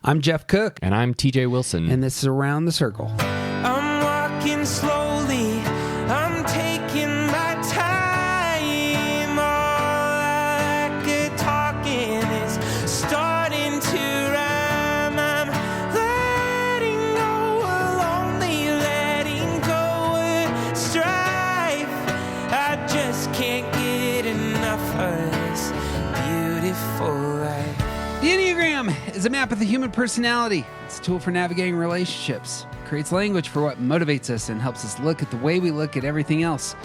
I'm Jeff Cook. And I'm TJ Wilson. And this is Around the Circle. I'm walking slowly. I'm taking my time. All I could talking is starting to rhyme. I'm letting go of lonely, letting go of strife. I just can't get enough of this beautiful life. The Enneagram is a map of the human personality. It's a tool for navigating relationships. It creates language for what motivates us and helps us look at the way we look at everything else.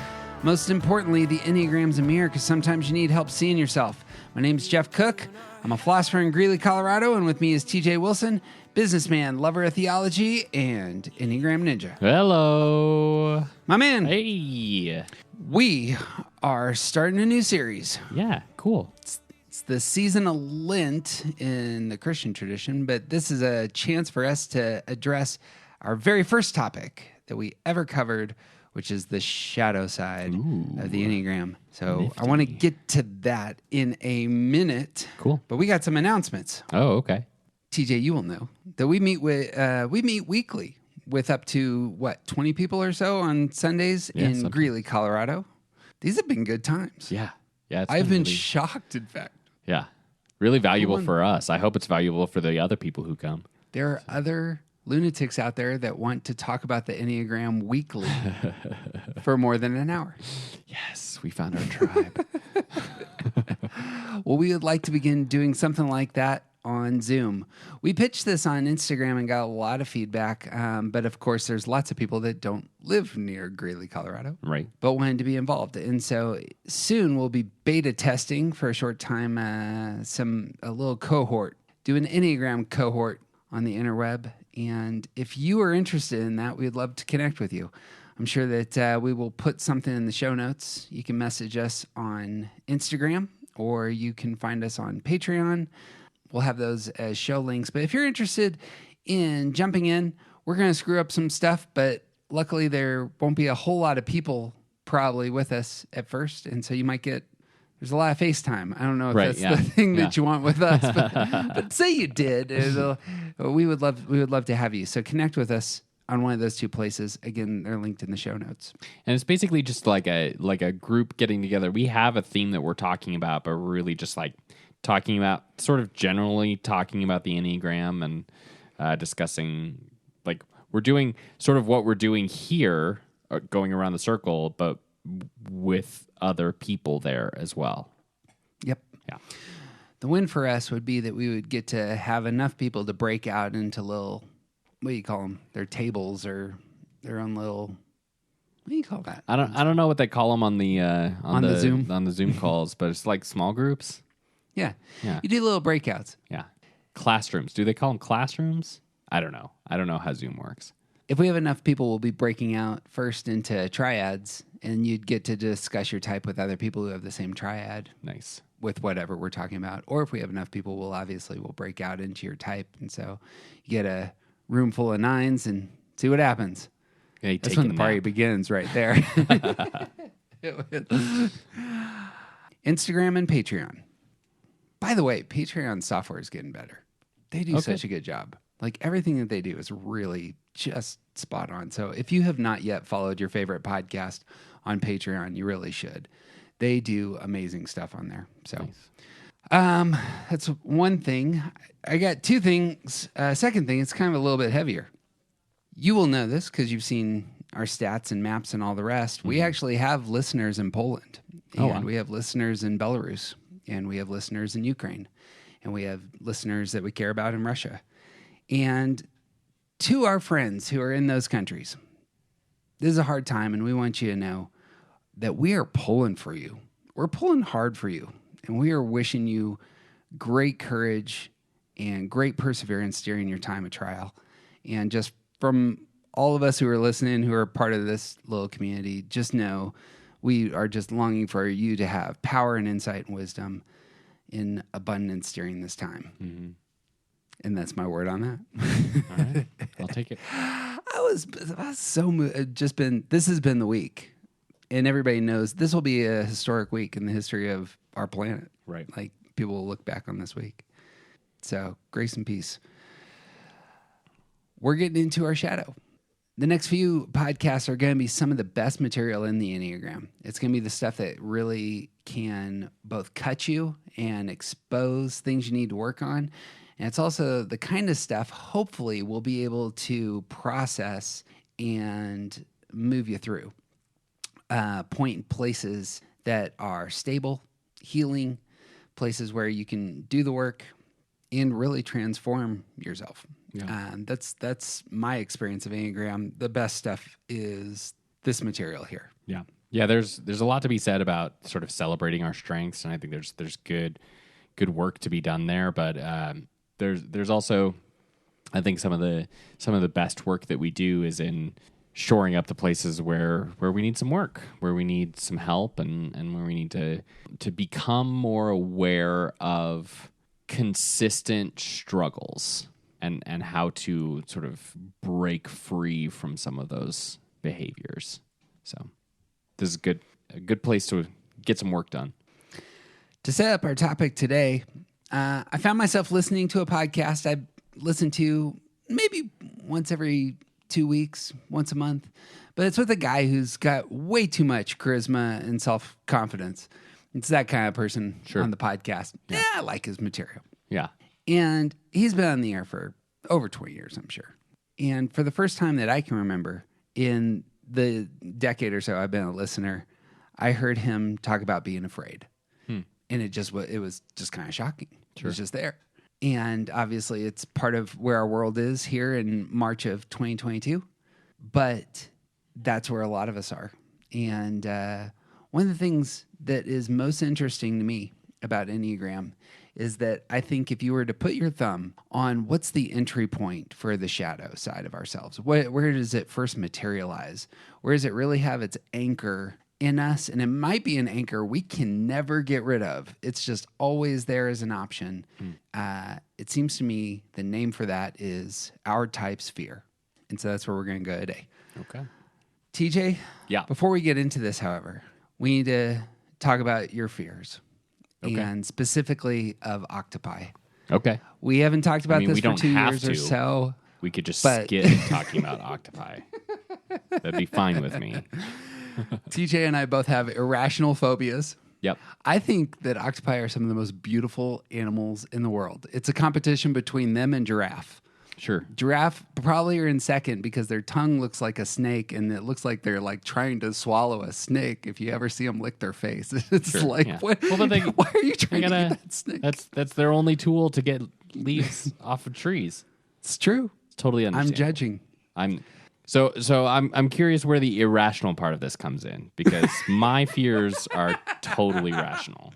Most importantly, the Enneagram's a mirror because sometimes you need help seeing yourself. My name's Jeff Cook. I'm a philosopher in Greeley, Colorado, and with me is TJ Wilson, businessman, lover of theology, and Enneagram Ninja. Hello. My man. Hey. We are starting a new series. Yeah, cool. It's the season of Lent in the Christian tradition, but this is a chance for us to address our very first topic that we ever covered, which is the shadow side of the Enneagram. So Nifty. I want to get to that in a minute. Cool. But we got some announcements. Oh, okay. TJ, you will know that we meet weekly with up to 20 people or so on Sundays in sometimes. Greeley, Colorado. These have been good times. Yeah. Yeah. I've been really, shocked, in fact. Yeah. Really valuable for us. I hope it's valuable for the other people who come. There are other lunatics out there that want to talk about the Enneagram weekly for more than an hour. Yes, we found our tribe. Well, we would like to begin doing something like that on Zoom. We pitched this on Instagram and got a lot of feedback, but of course there's lots of people that don't live near Greeley, Colorado, Right. but wanted to be involved. And so soon we'll be beta testing for a short time a little cohort, do an Enneagram cohort on the interweb. And if you are interested in that, we'd love to connect with you. I'm sure that we will put something in the show notes. You can message us on Instagram or you can find us on Patreon. We'll have those as show links. But if you're interested in jumping in, we're going to screw up some stuff, but luckily there won't be a whole lot of people probably with us at first. And so you might get, there's a lot of FaceTime. I don't know if that's the thing that you want with us, but say you did. We would love to have you. So connect with us on one of those two places. Again, they're linked in the show notes. And it's basically just like a group getting together. We have a theme that we're talking about, but we're really just like talking about, sort of generally talking about the Enneagram and discussing, like, we're doing sort of what we're doing here, going around the circle, but with other people there as well. Yep. Yeah. The win for us would be that we would get to have enough people to break out into little, what do you call them? Their tables or their own little, what do you call that? I don't know what they call them on the Zoom? on the Zoom calls, but it's like small groups. Yeah. Yeah. You do little breakouts. Yeah. Classrooms. Do they call them classrooms? I don't know. I don't know how Zoom works. If we have enough people, we'll be breaking out first into triads, and you'd get to discuss your type with other people who have the same triad Nice. with whatever we're talking about. Or if we have enough people, we'll break out into your type. And so you get a room full of nines and see what happens. That's when the party begins right there. Instagram and Patreon. By the way, Patreon software is getting better. They do such a good job. Like, everything that they do is really just spot on. So if you have not yet followed your favorite podcast on Patreon, you really should. They do amazing stuff on there. So that's one thing. I got two things. Second thing, it's kind of a little bit heavier. You will know this because you've seen our stats and maps and all the rest. Mm-hmm. We actually have listeners in Poland. And we have listeners in Belarus. And we have listeners in Ukraine. And we have listeners that we care about in Russia. And to our friends who are in those countries, this is a hard time, and we want you to know that we are pulling for you. We're pulling hard for you. And we are wishing you great courage and great perseverance during your time of trial. And just from all of us who are listening, who are part of this little community, just know we are just longing for you to have power and insight and wisdom in abundance during this time. Mm-hmm. And that's my word on that. All right. I'll take it. I was so moved. This has been the week. And everybody knows this will be a historic week in the history of our planet. Right. Like, people will look back on this week. So, grace and peace. we're getting into our shadow. The next few podcasts are going to be some of the best material in the Enneagram. It's going to be the stuff that really can both cut you and expose things you need to work on. And it's also the kind of stuff, hopefully, we'll be able to process and move you through. Point in places that are stable, healing, places where you can do the work and really transform yourself. Yeah. That's my experience of Enneagram. The best stuff is this material here. Yeah. Yeah, there's a lot to be said about sort of celebrating our strengths, and I think there's good work to be done there, but there's also, I think some of the best work that we do is in shoring up the places where we need some work, where we need some help, and where we need to become more aware of consistent struggles and how to sort of break free from some of those behaviors. So this is a good place to get some work done. To set up our topic today, I found myself listening to a podcast I listen to maybe once every 2 weeks, once a month, but it's with a guy who's got way too much charisma and self-confidence. It's that kind of person on the podcast. Yeah, I like his material. Yeah. And he's been on the air for over 20 years, I'm sure. And for the first time that I can remember in the decade or so I've been a listener, I heard him talk about being afraid. And it was just kind of shocking. Sure. It was just there. And obviously it's part of where our world is here in March of 2022. But that's where a lot of us are. And one of the things that is most interesting to me about Enneagram is that I think if you were to put your thumb on what's the entry point for the shadow side of ourselves, where does it first materialize? Where does it really have its anchor in us? And it might be an anchor we can never get rid of. It's just always there as an option. It seems to me the name for that is our type's fear. And so that's where we're going to go today. Okay. TJ? Yeah. Before we get into this, however, we need to talk about your fears. Okay. And specifically of octopi. Okay. We haven't talked about this we for don't 2 have years or to. so. We could just skip talking about octopi. That'd be fine with me. TJ and I both have irrational phobias. Yep. I think that octopi are some of the most beautiful animals in the world. It's a competition between them and giraffe. Sure. Giraffe probably are in second because their tongue looks like a snake and it looks like they're like trying to swallow a snake. If you ever see them lick their face, it's Sure, like, yeah. what, well, but why are you trying to get that snake? That's their only tool to get leaves off of trees. It's true. It's totally understandable. I'm judging. I'm curious where the irrational part of this comes in because my fears are totally rational.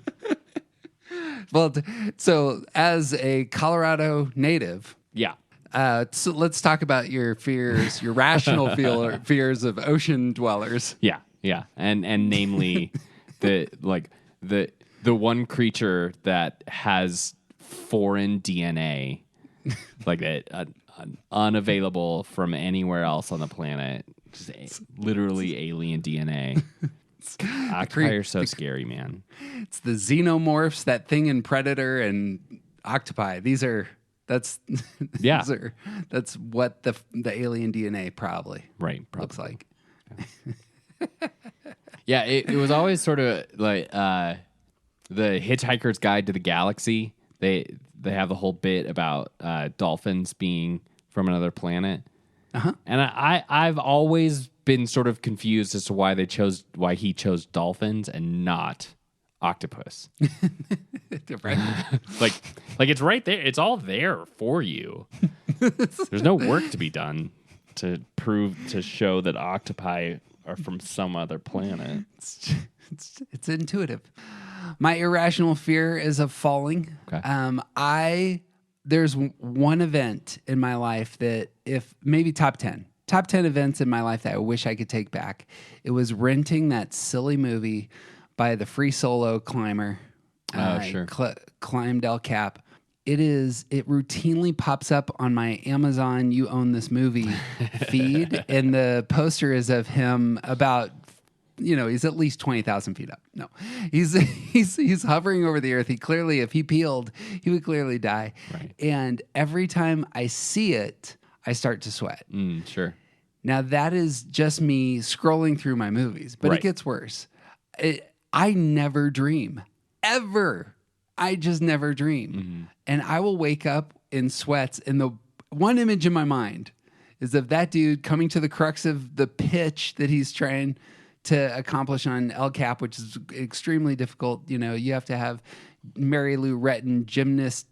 Well, so as a Colorado native, yeah. So let's talk about your fears, your rational fears of ocean dwellers. Yeah, yeah, and namely the one creature that has foreign DNA, like unavailable from anywhere else on the planet, just literally alien DNA. Octopi are so scary, man. It's the xenomorphs, that thing in Predator and Octopi. That's what the alien DNA probably looks like. Yeah, it was always sort of like the Hitchhiker's Guide to the Galaxy. They have the whole bit about dolphins being from another planet, and I've always been sort of confused as to why he chose dolphins and not octopus. like it's right there. It's all there for you. There's no work to be done to show that octopi are from some other planet. It's intuitive. My irrational fear is of falling. Okay. There's one event in my life that if maybe top 10 events in my life that I wish I could take back. It was renting that silly movie by the free solo climber. Sure. Climbed El Cap. It routinely pops up on my Amazon You Own This Movie feed. And the poster is of him about, he's at least 20,000 feet up. No, he's hovering over the earth. If he peeled, he would clearly die. Right. And every time I see it, I start to sweat. Sure. Now, that is just me scrolling through my movies, but Right. it gets worse. I never dream, ever. I just never dream. And I will wake up in sweats, and the one image in my mind is of that dude coming to the crux of the pitch that he's trying to accomplish on El Cap, which is extremely difficult. You know, you have to have Mary Lou Retton gymnast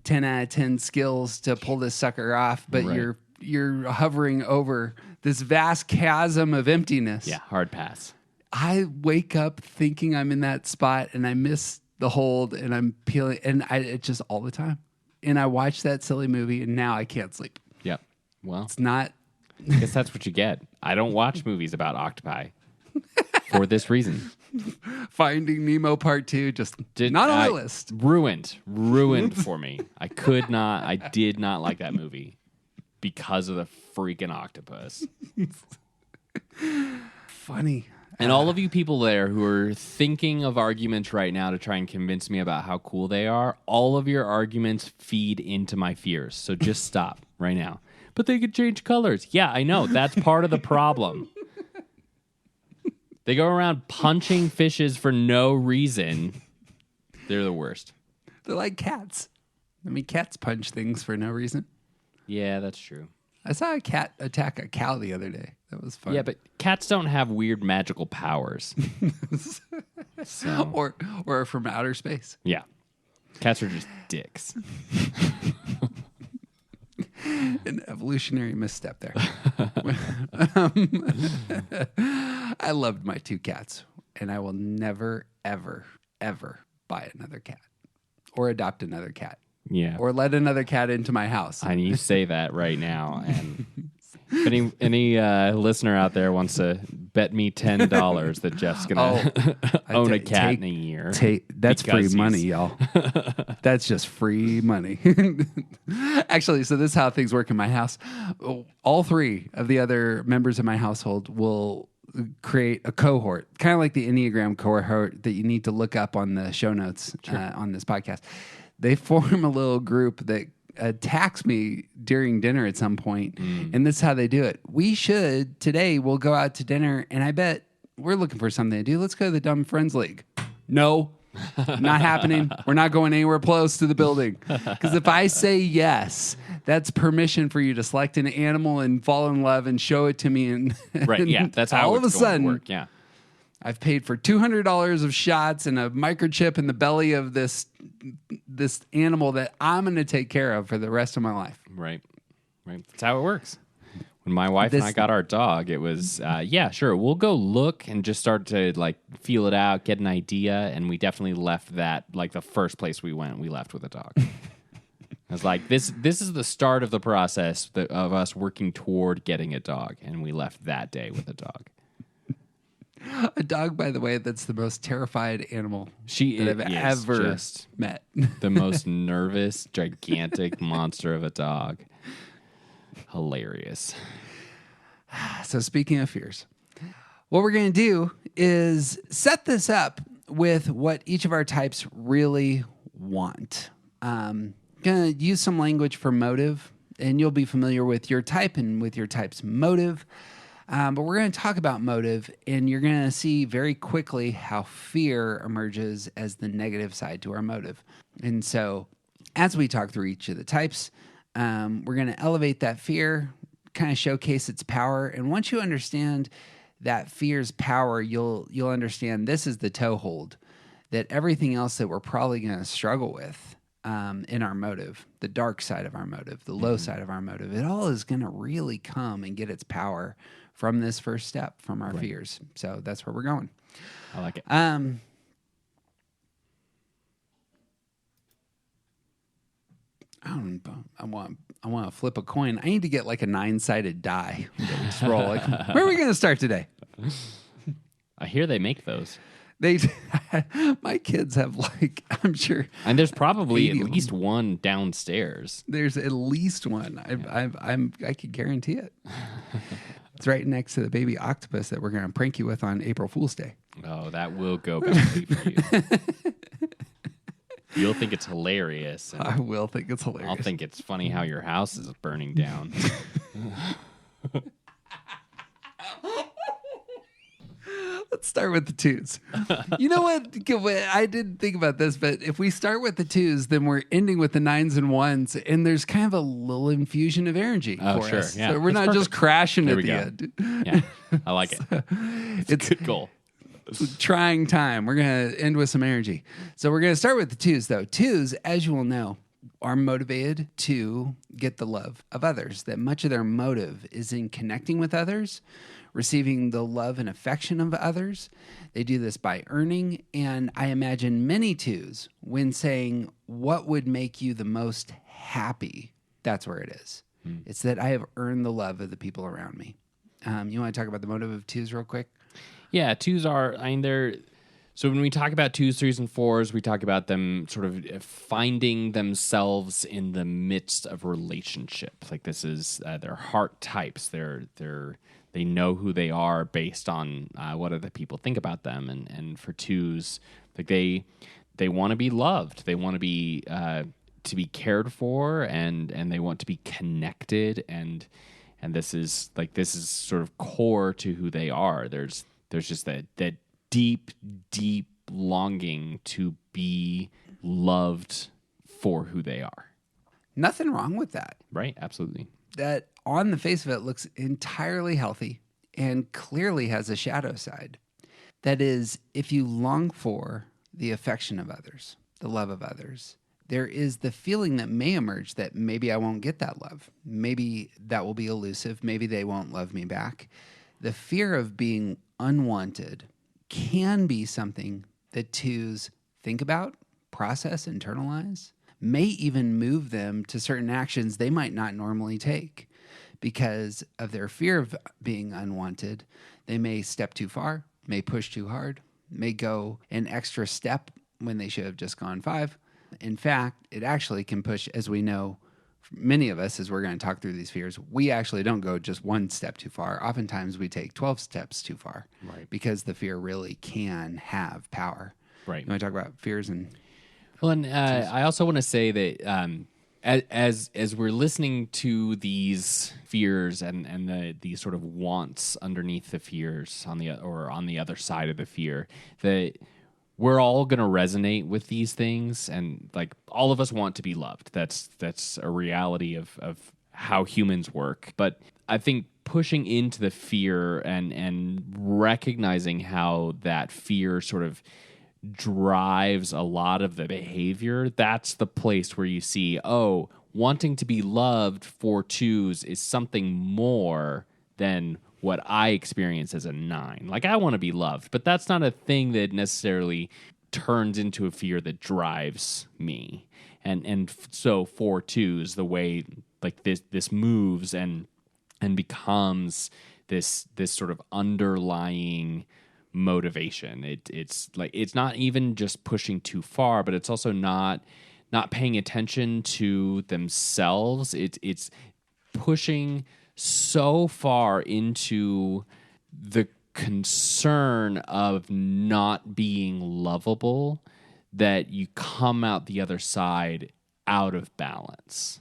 10 out of 10 skills to pull this sucker off, but Right. you're hovering over this vast chasm of emptiness. Yeah, hard pass. I wake up thinking I'm in that spot, and I miss the hold, and I'm peeling, and it's just all the time. And I watch that silly movie, and now I can't sleep. Yep. Well, It's not. I guess that's what you get. I don't watch movies about octopi for this reason. Finding Nemo Part 2, just not on my list. Ruined for me. I did not like that movie because of the freaking octopus. Funny. And all of you people there who are thinking of arguments right now to try and convince me about how cool they are, all of your arguments feed into my fears. So just stop right now. But they could change colors. Yeah, I know. That's part of the problem. They go around punching fishes for no reason. They're the worst. They're like cats. I mean, cats punch things for no reason. Yeah, that's true. I saw a cat attack a cow the other day. That was fun. Yeah, but cats don't have weird magical powers. So, or from outer space. yeah. Cats are just dicks. An evolutionary misstep there. I loved my 2 cats, and I will never, ever, ever buy another cat or adopt another cat Yeah. or let another cat into my house. And you say that right now. And if any listener out there wants to bet me $10 that Jeff's going to own a cat in a year. That's free because money, he's- y'all. That's just free money. Actually, so this is how things work in my house. All 3 of the other members of my household will create a cohort, kind of like the Enneagram cohort that you need to look up on the show notes on this podcast. They form a little group that attacks me during dinner at some point, and this is how they do it. We'll go out to dinner, and I bet we're looking for something to do. Let's go to the Dumb Friends League. No, not happening. We're not going anywhere close to the building. Because if I say yes, that's permission for you to select an animal and fall in love and show it to me. And Right, yeah. That's how all it's of a going sudden to work, yeah. I've paid for $200 of shots and a microchip in the belly of this animal that I'm going to take care of for the rest of my life. Right. That's how it works. When my wife and I got our dog, it was, yeah, sure, we'll go look and just start to like feel it out, get an idea, and we definitely left that, like the first place we went, we left with a dog. I was like, this is the start of the process of us working toward getting a dog, and we left that day with a dog. A dog, by the way, that's the most terrified animal She that I've is ever just met. the most nervous, gigantic monster of a dog. Hilarious. So speaking of fears, what we're going to do is set this up with what each of our types really want. Going to use some language for motive, and you'll be familiar with your type and with your type's motive. But we're going to talk about motive, and you're going to see very quickly how fear emerges as the negative side to our motive. And so as we talk through each of the types, we're going to elevate that fear, kind of showcase its power. And once you understand that fear's power, you'll understand this is the toehold, that everything else that we're probably going to struggle with in our motive, the dark side of our motive, the low side of our motive, it all is going to really come and get its power from this first step, from our fears. So that's where we're going. I like it. I want to flip a coin. I need to get like a 9-sided die that we just roll. Like, where are we going to start today? I hear they make those. My kids have like, I'm sure. And there's probably 80 at of least one downstairs. There's at least one. I could guarantee it. It's right next to the baby octopus that we're going to prank you with on April Fool's Day. Oh, that will go badly for you. You'll think it's hilarious. And I will think it's hilarious. I'll think it's funny how your house is burning down. Let's start with the twos. You know what? I didn't think about this, but if we start with the twos, then we're ending with the nines and ones, and there's kind of a little infusion of energy for sure. us. Yeah, so we're that's not just perfect. crashing There at we the go. end. Yeah, I like it. It's a good goal. It's a trying time. We're going to end with some energy. So we're going to start with the twos, though. Twos, as you will know, are motivated to get the love of others, that much of their motive is in connecting with others, receiving the love and affection of others. They do this by earning. And I imagine many twos, when saying, what would make you the most happy? That's where it is. It's that I have earned the love of the people around me. You want to talk about the motive of twos real quick? Yeah, twos are, they're, so when we talk about twos, threes, and fours, we talk about them sort of finding themselves in the midst of relationship. Like this is their heart types. They know who they are based on what other people think about them. And for twos, like they want to be loved. They want to be cared for, and they want to be connected. And this is sort of core to who they are. There's just that deep longing to be loved for who they are. Nothing wrong with that. Right? Absolutely. That on the face of it looks entirely healthy and clearly has a shadow side. That is, if you long for the affection of others, the love of others, there is the feeling that may emerge that maybe I won't get that love. Maybe that will be elusive. Maybe they won't love me back. The fear of being unwanted can be something that twos think about, process, internalize, may even move them to certain actions they might not normally take. Because of their fear of being unwanted, they may step too far, may push too hard, may go an extra step when they should have just gone 5. In fact, it actually can push, as we know, many of us, as we're going to talk through these fears, we actually don't go just 1 step too far. Oftentimes we take 12 steps too far, Right? Because the fear really can have power. Right. You want to talk about fears and... Well, and I also want to say that as we're listening to these fears and the sort of wants underneath the fears on the other side of the fear, that we're all going to resonate with these things, and like all of us want to be loved. That's a reality of how humans work. But I think pushing into the fear and recognizing how that fear sort of drives a lot of the behavior, that's the place where you see, oh, wanting to be loved for twos is something more than what I experience as a 9. Like, I want to be loved, but that's not a thing that necessarily turns into a fear that drives me. So for twos, the way like this moves and becomes this sort of underlying motivation. It's like, it's not even just pushing too far, but it's also not paying attention to themselves. It's pushing so far into the concern of not being lovable that you come out the other side out of balance.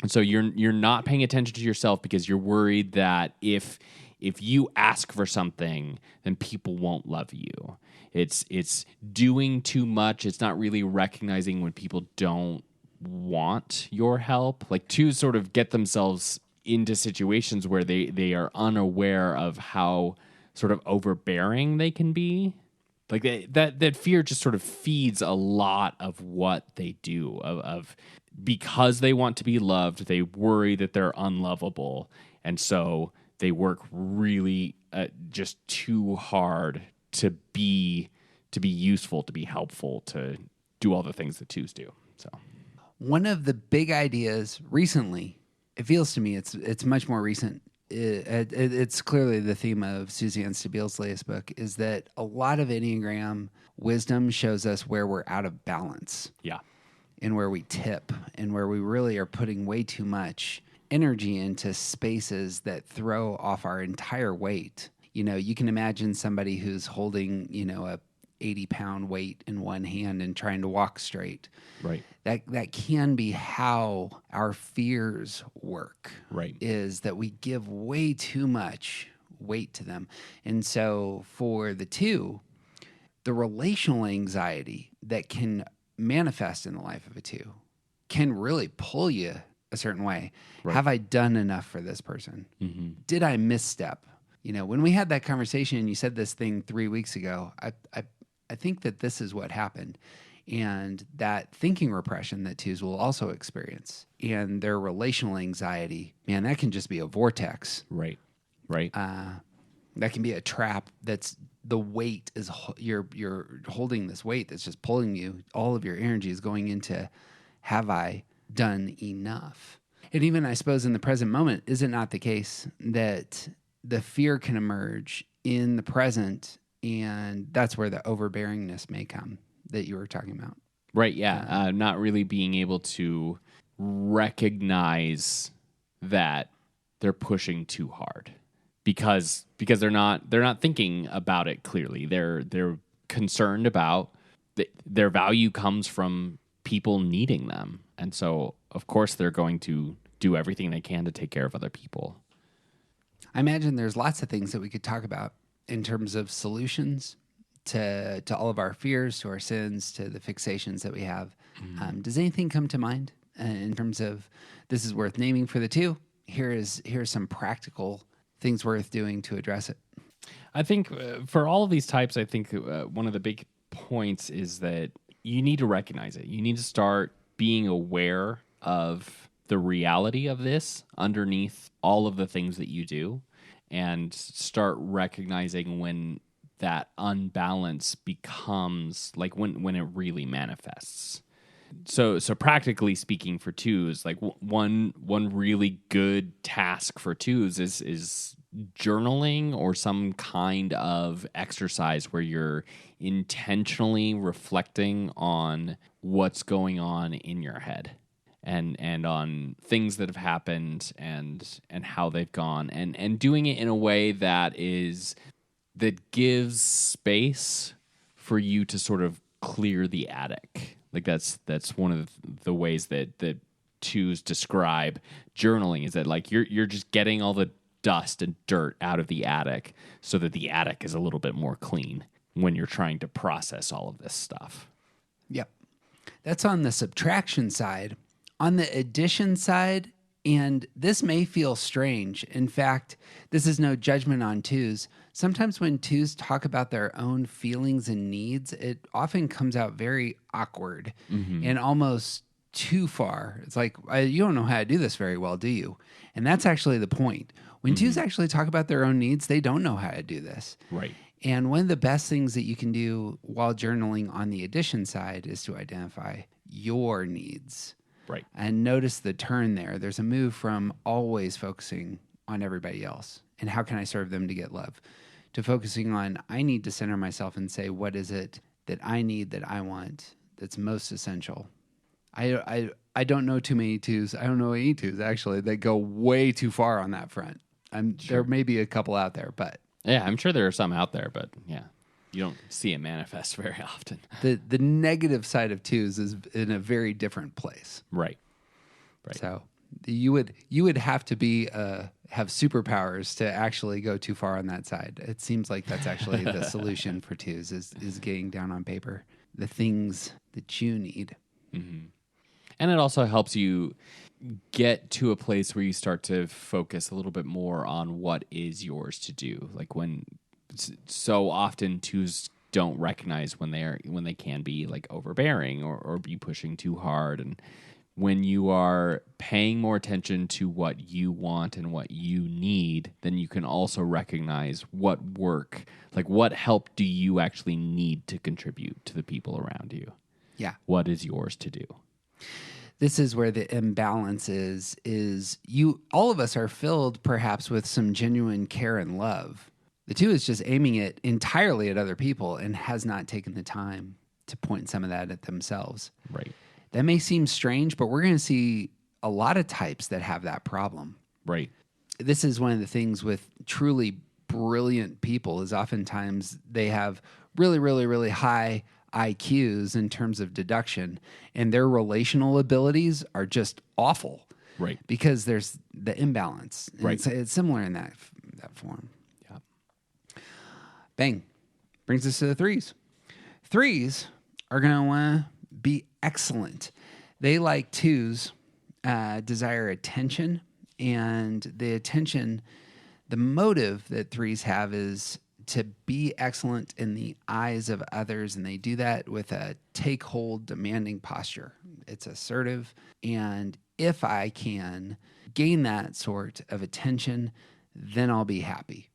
And so you're not paying attention to yourself because you're worried that if you ask for something, then people won't love you. It's doing too much. It's not really recognizing when people don't want your help. Like, twos sort of get themselves into situations where they are unaware of how sort of overbearing they can be. Like that fear just sort of feeds a lot of what they do. Of because they want to be loved, they worry that they're unlovable, and so they work really just too hard to be useful, to be helpful, to do all the things that twos do. So one of the big ideas recently, it feels to me it's much more recent. It's clearly the theme of Suzanne Stabile's latest book, is that a lot of Enneagram wisdom shows us where we're out of balance. Yeah. And where we tip, and where we really are putting way too much energy into spaces that throw off our entire weight. You know, you can imagine somebody who's holding, a 80-pound weight in one hand and trying to walk straight. Right. That can be how our fears work. Right. Is that we give way too much weight to them. And so for the 2, the relational anxiety that can manifest in the life of a 2 can really pull you a certain way. Right. Have I done enough for this person? Mm-hmm. Did I misstep? When we had that conversation and you said this thing 3 weeks ago, I think that this is what happened. And that thinking repression that 2s will also experience, and their relational anxiety, man, that can just be a vortex. Right. Right. That can be a trap. That's the weight is you're holding this weight that's just pulling you. All of your energy is going into, have I done enough? And even I suppose in the present moment, is it not the case that the fear can emerge in the present, and that's where the overbearingness may come that you were talking about? Right. Yeah. Not really being able to recognize that they're pushing too hard because they're not thinking about it clearly. They're concerned about their value comes from people needing them. And so of course they're going to do everything they can to take care of other people. I imagine there's lots of things that we could talk about in terms of solutions to all of our fears, to our sins, to the fixations that we have. Does anything come to mind in terms of this is worth naming for the 2? Here's some practical things worth doing to address it. I think for all of these types, I think one of the big points is that you need to recognize it. You need to start being aware of the reality of this underneath all of the things that you do, and start recognizing when that unbalance becomes like when it really manifests. So practically speaking, for 2s, like one really good task for 2s is journaling or some kind of exercise where you're intentionally reflecting on what's going on in your head and on things that have happened and how they've gone, and doing it in a way that gives space for you to sort of clear the attic. Like that's one of the ways that 2s describe journaling, is that like you're just getting all the dust and dirt out of the attic so that the attic is a little bit more clean when you're trying to process all of this stuff. Yep. That's on the subtraction side. On the addition side, and this may feel strange. In fact, this is no judgment on 2s. Sometimes when 2s talk about their own feelings and needs, it often comes out very awkward and almost too far. It's like, you don't know how to do this very well, do you? And that's actually the point. When 2s actually talk about their own needs, they don't know how to do this. Right. And one of the best things that you can do while journaling on the addition side is to identify your needs. Right. And notice the turn there. There's a move from always focusing on everybody else and how can I serve them to get love, to focusing on I need to center myself and say, what is it that I need, that I want, that's most essential? I don't know too many 2s. I don't know any 2s, actually, that go way too far on that front. There may be a couple out there, but... Yeah, I'm sure there are some out there, but yeah, you don't see it manifest very often. The negative side of 2s is in a very different place. Right. Right. So you would have to be have superpowers to actually go too far on that side. It seems like that's actually the solution for 2s is getting down on paper the things that you need. Mm-hmm. And it also helps you get to a place where you start to focus a little bit more on what is yours to do. Like when so often 2s don't recognize when they can be like overbearing or be pushing too hard. And when you are paying more attention to what you want and what you need, then you can also recognize what work, like what help do you actually need to contribute to the people around you? Yeah. What is yours to do? This is where the imbalance is you, all of us are filled perhaps with some genuine care and love. The 2 is just aiming it entirely at other people and has not taken the time to point some of that at themselves. Right. That may seem strange, but we're going to see a lot of types that have that problem. Right. This is one of the things with truly brilliant people is oftentimes they have really, really, really high IQs in terms of deduction, and their relational abilities are just awful. Right. Because there's the imbalance. And Right. It's similar in that form. Yeah. Bang. Brings us to the threes. Threes are going to be excellent. They, like twos, desire attention, and the motive that threes have is to be excellent in the eyes of others, and they do that with a take-hold, demanding posture. It's assertive, and if I can gain that sort of attention, then I'll be happy.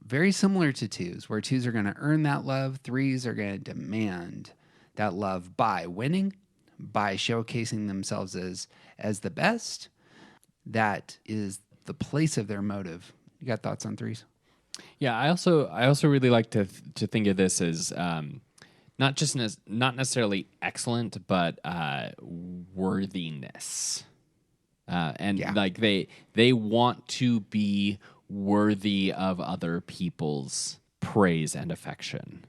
Very similar to twos, where twos are going to earn that love, threes are going to demand that love by winning, by showcasing themselves as the best. That is the place of their motive. You got thoughts on threes? Yeah, I also really like to think of this as not necessarily excellent, but worthiness, like they want to be worthy of other people's praise and affection.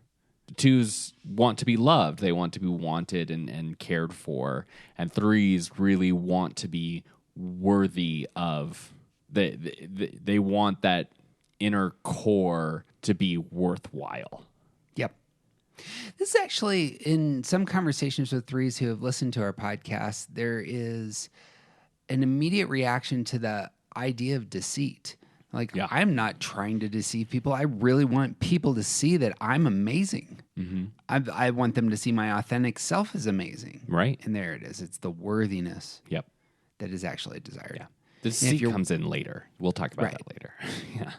Twos want to be loved; they want to be wanted and cared for, and threes really want to be worthy of. They want that inner core to be worthwhile. Yep. This is actually, in some conversations with threes who have listened to our podcast, there is an immediate reaction to the idea of deceit. Like, Yeah. I'm not trying to deceive people. I really want people to see that I'm amazing. Mm-hmm. I want them to see my authentic self as amazing. Right. And there it is. It's the worthiness Yep. that is actually desired. Yeah. The deceit comes in later. We'll talk about that later. Yeah.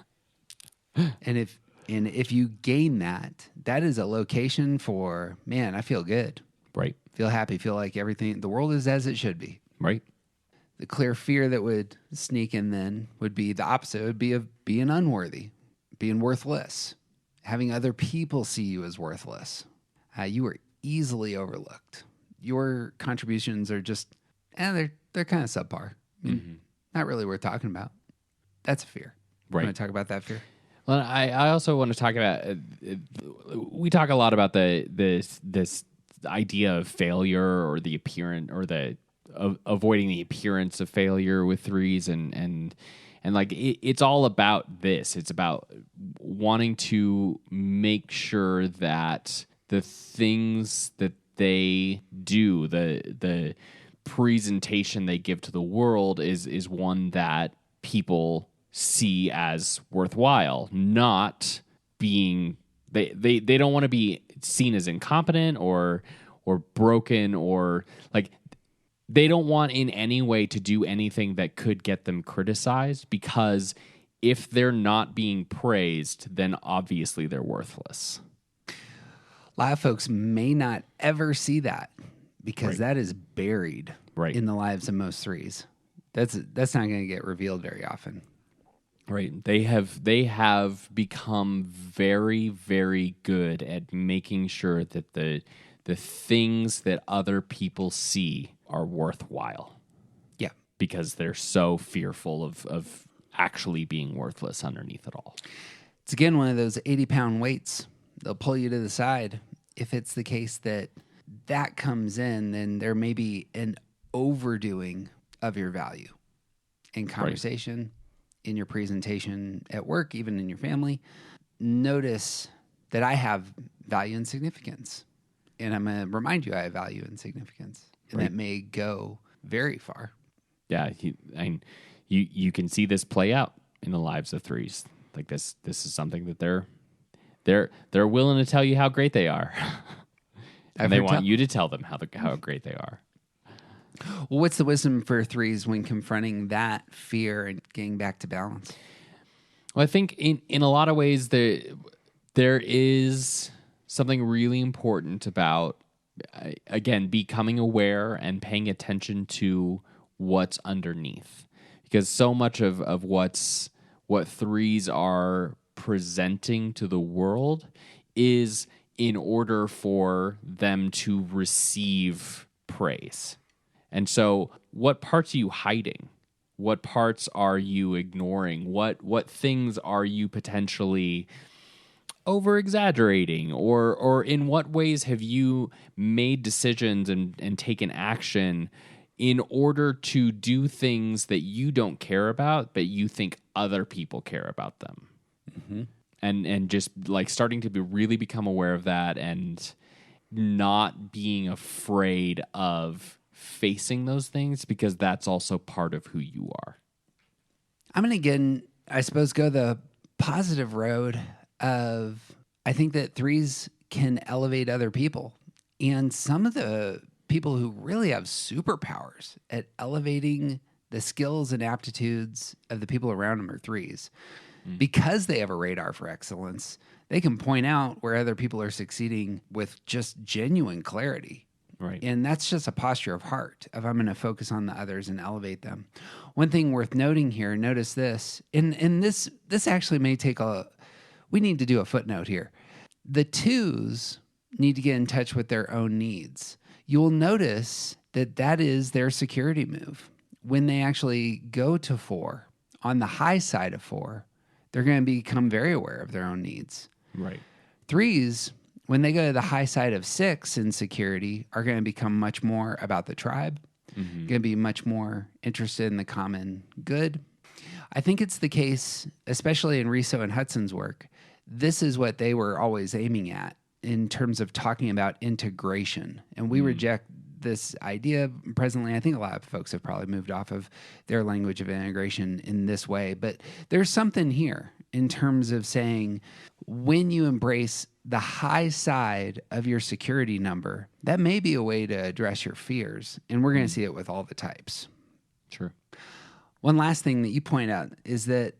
And if you gain that, that is a location for, man, I feel good. Right. Feel happy, feel like everything, the world is as it should be. Right. The clear fear that would sneak in then would be the opposite. It would be of being unworthy, being worthless, having other people see you as worthless. You are easily overlooked. Your contributions are just, they're kind of subpar. I mean, not really worth talking about. That's a fear. Right. You want to talk about that fear? Well, I also want to talk about. We talk a lot about this idea of failure or the appearance or the avoiding the appearance of failure with threes and like it's all about this. It's about wanting to make sure that the things that they do, the presentation they give to the world is one that people see as worthwhile, not being they don't want to be seen as incompetent or broken or like they don't want in any way to do anything that could get them criticized, because if they're not being praised, then obviously they're worthless. A lot of folks may not ever see that because Right. that is buried Right. in the lives of most threes. That's not going to get revealed very often. Right. They have become very, very good at making sure that the things that other people see are worthwhile. Yeah. Because they're so fearful of actually being worthless underneath it all. It's again one of those 80-pound weights. They'll pull you to the side. If it's the case that comes in, then there may be an overdoing of your value in conversation, in your presentation at work, even in your family. Notice that I have value and significance. And I'm going to remind you I have value and significance. And that may go very far. Yeah, you can see this play out in the lives of threes. Like this is something that they're willing to tell you how great they are. And they want you to tell them how great they are. Well, what's the wisdom for threes when confronting that fear and getting back to balance? Well, I think in a lot of ways there is something really important about, again, becoming aware and paying attention to what's underneath. Because so much of what threes are presenting to the world is in order for them to receive praise. And so what parts are you hiding? What parts are you ignoring? What things are you potentially over exaggerating, or in what ways have you made decisions and taken action in order to do things that you don't care about, but you think other people care about them? Mm-hmm. And just like starting to really become aware of that and not being afraid of facing those things, because that's also part of who you are. I'm going to, again, I suppose, go the positive road of, I think that threes can elevate other people. And some of the people who really have superpowers at elevating the skills and aptitudes of the people around them are threes. Because they have a radar for excellence, they can point out where other people are succeeding with just genuine clarity. Right. And that's just a posture of heart, of I'm going to focus on the others and elevate them. One thing worth noting here, notice this, and this actually may take we need to do a footnote here. The twos need to get in touch with their own needs. You'll notice that is their security move. When they actually go to 4, on the high side of 4, they're going to become very aware of their own needs. Right. Threes, when they go to the high side of 6 in security, are going to become much more about the tribe, going to be much more interested in the common good. I think it's the case, especially in Riso and Hudson's work. This is what they were always aiming at in terms of talking about integration. And we reject this idea presently. I think a lot of folks have probably moved off of their language of integration in this way, but there's something here in terms of saying, when you embrace the high side of your security number, that may be a way to address your fears. And we're going to see it with all the types. Sure. One last thing that you point out is that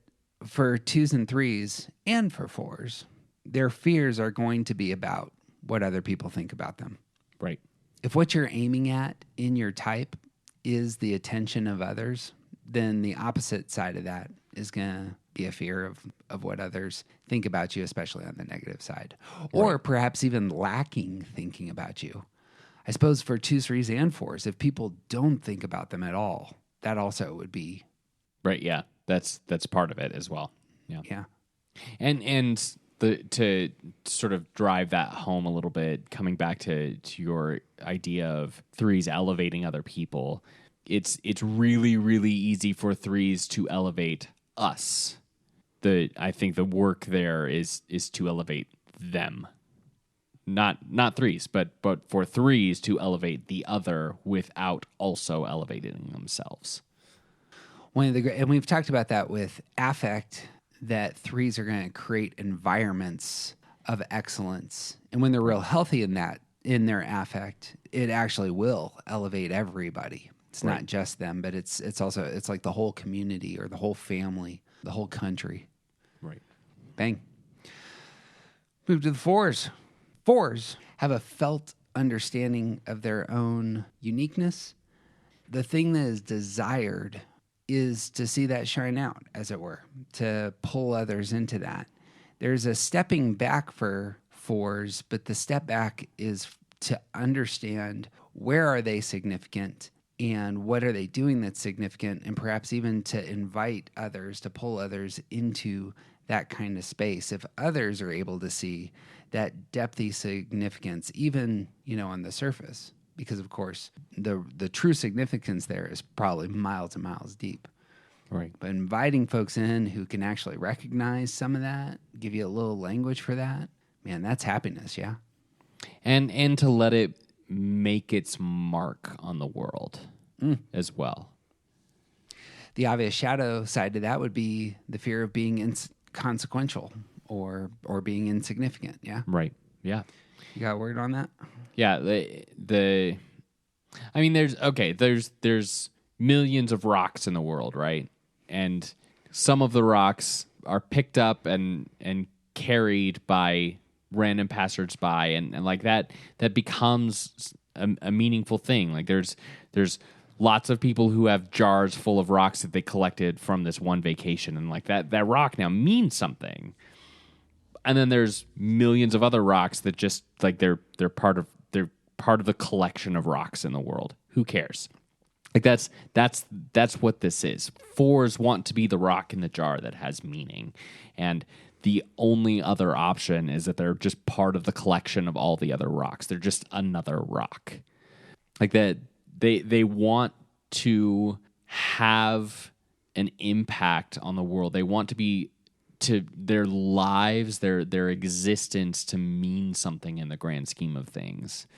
for 2s and 3s and for 4s, their fears are going to be about what other people think about them. Right. If what you're aiming at in your type is the attention of others, then the opposite side of that is going to be a fear of what others think about you, especially on the negative side, or perhaps even lacking thinking about you. I suppose for 2s, 3s, and 4s, if people don't think about them at all, that also would be right. Yeah, that's part of it as well. Yeah. Yeah. And to sort of drive that home a little bit, coming back to your idea of 3s elevating other people, it's really, really easy for 3s to elevate us. I think the work there is to elevate them. Not 3s, but for 3s to elevate the other without also elevating themselves. And we've talked about that with affect, that 3s are going to create environments of excellence. And when they're real healthy in their affect, it actually will elevate everybody. It's not just them, but it's like the whole community or the whole family, the whole country. Right. Bang. Move to the 4s. 4s have a felt understanding of their own uniqueness. The thing that is desired is to see that shine out, as it were, to pull others into that. There's a stepping back for 4s, but the step back is to understand where are they significant and what are they doing that's significant, and perhaps even to invite others, to pull others into that kind of space. If others are able to see that depthy significance, even, on the surface, because of course the true significance there is probably miles and miles deep. Right. But inviting folks in who can actually recognize some of that, give you a little language for that, man, that's happiness, yeah. And to let it make its mark on the world as well. The obvious shadow side to that would be the fear of being inconsequential or being insignificant, yeah? Right. Yeah. You got a word on that? Yeah, I mean, there's millions of rocks in the world, right? And some of the rocks are picked up and carried by random passersby, and like that becomes a meaningful thing. Like there's lots of people who have jars full of rocks that they collected from this one vacation, and like that rock now means something. And then there's millions of other rocks that just like they're part of the collection of rocks in the world. Who cares? Like that's what this is. 4s want to be the rock in the jar that has meaning, and the only other option is that they're just part of the collection of all the other rocks. They're just another rock. Like that, they want to have an impact on the world. They want to their lives, their existence to mean something in the grand scheme of things.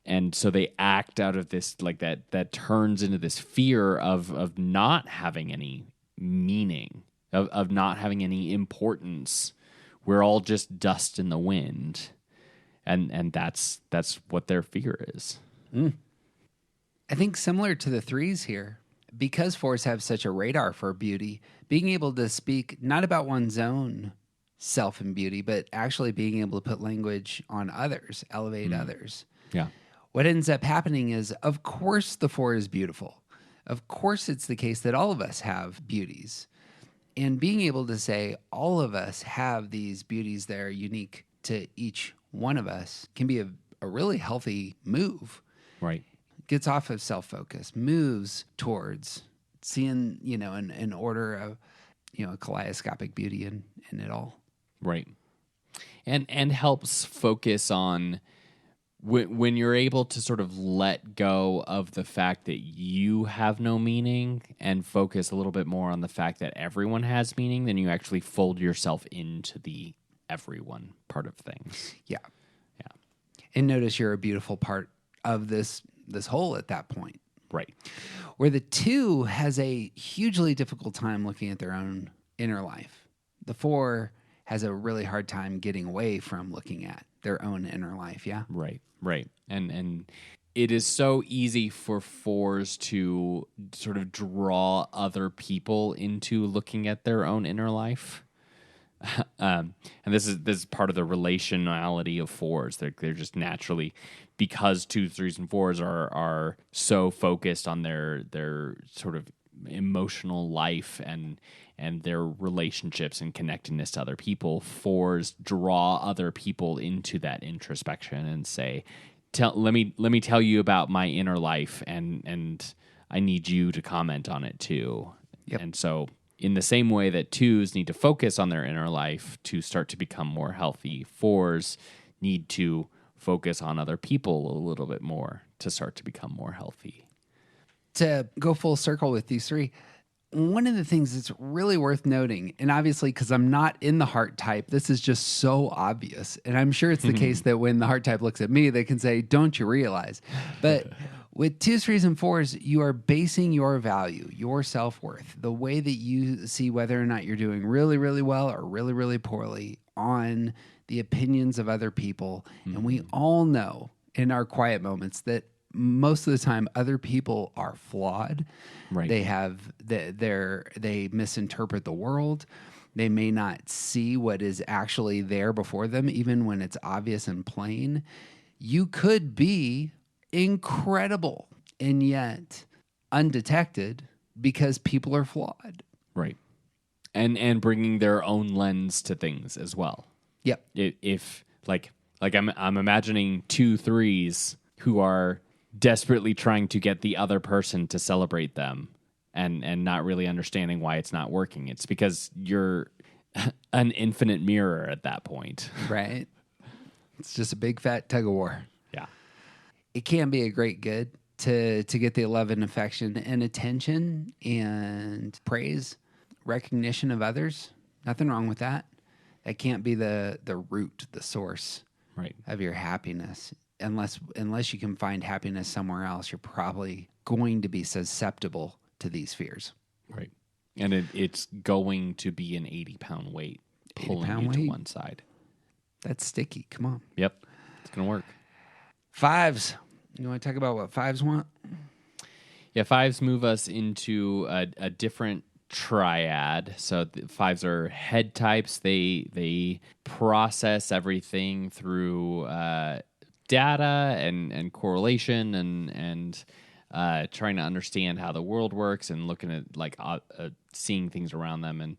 And so they act out of this, like that turns into this fear of not having any meaning, of not having any importance. We're all just dust in the wind. And that's what their fear is. I think similar to the threes here, because fours have such a radar for beauty, being able to speak not about one's own self and beauty, but actually being able to put language on others, elevate others. Yeah. What ends up happening is, of course, the four is beautiful. Of course, it's the case that all of us have beauties. And being able to say all of us have these beauties that are unique to each one of us can be a really healthy move. Right. Gets off of self-focus, moves towards seeing, an order of, a kaleidoscopic beauty in it all. Right. And helps focus on when you're able to sort of let go of the fact that you have no meaning and focus a little bit more on the fact that everyone has meaning, then you actually fold yourself into the everyone part of things. Yeah. Yeah. And notice you're a beautiful part of this whole at that point. Right. Where the two has a hugely difficult time looking at their own inner life. The four has a really hard time getting away from looking at their own inner life. Yeah. Right. Right. And it is so easy for fours to sort of draw other people into looking at their own inner life. And this is part of the relationality of fours. They're just naturally, because 2s, 3s, and 4s are so focused on their sort of emotional life and their relationships and connectedness to other people. 4s draw other people into that introspection and say, let me tell you about my inner life, and I need you to comment on it too. Yep. And so, in the same way that 2s need to focus on their inner life to start to become more healthy, 4s need to focus on other people a little bit more to start to become more healthy. To go full circle with these three, one of the things that's really worth noting, and obviously because I'm not in the heart type, this is just so obvious. And I'm sure it's the case that when the heart type looks at me, they can say, don't you realize? But with 2s, 3s, and 4s, you are basing your value, your self-worth, the way that you see whether or not you're doing really, really well or really, really poorly on the opinions of other people. And we all know in our quiet moments that most of the time other people are flawed. Right. They misinterpret the world. They may not see what is actually there before them, even when it's obvious and plain. You could be incredible and yet undetected because people are flawed. Right. And bringing their own lens to things as well. Yep. If I'm imagining 2 3s who are desperately trying to get the other person to celebrate them and not really understanding why it's not working. It's because you're an infinite mirror at that point. Right. It's just a big fat tug of war. Yeah. It can be a great good to get the love and affection and attention and praise, recognition of others. Nothing wrong with that. That can't be the root, the source Right. of your happiness. Unless you can find happiness somewhere else, you're probably going to be susceptible to these fears. Right. And it's going to be an 80-pound weight pulling 80-pound you to weight? one side. That's sticky. Come on. Yep. It's going to work. 5s. You want to talk about what 5s want? Yeah, 5s move us into a different triad. So 5s are head types. They process everything through data and correlation and trying to understand how the world works and looking at seeing things around them. And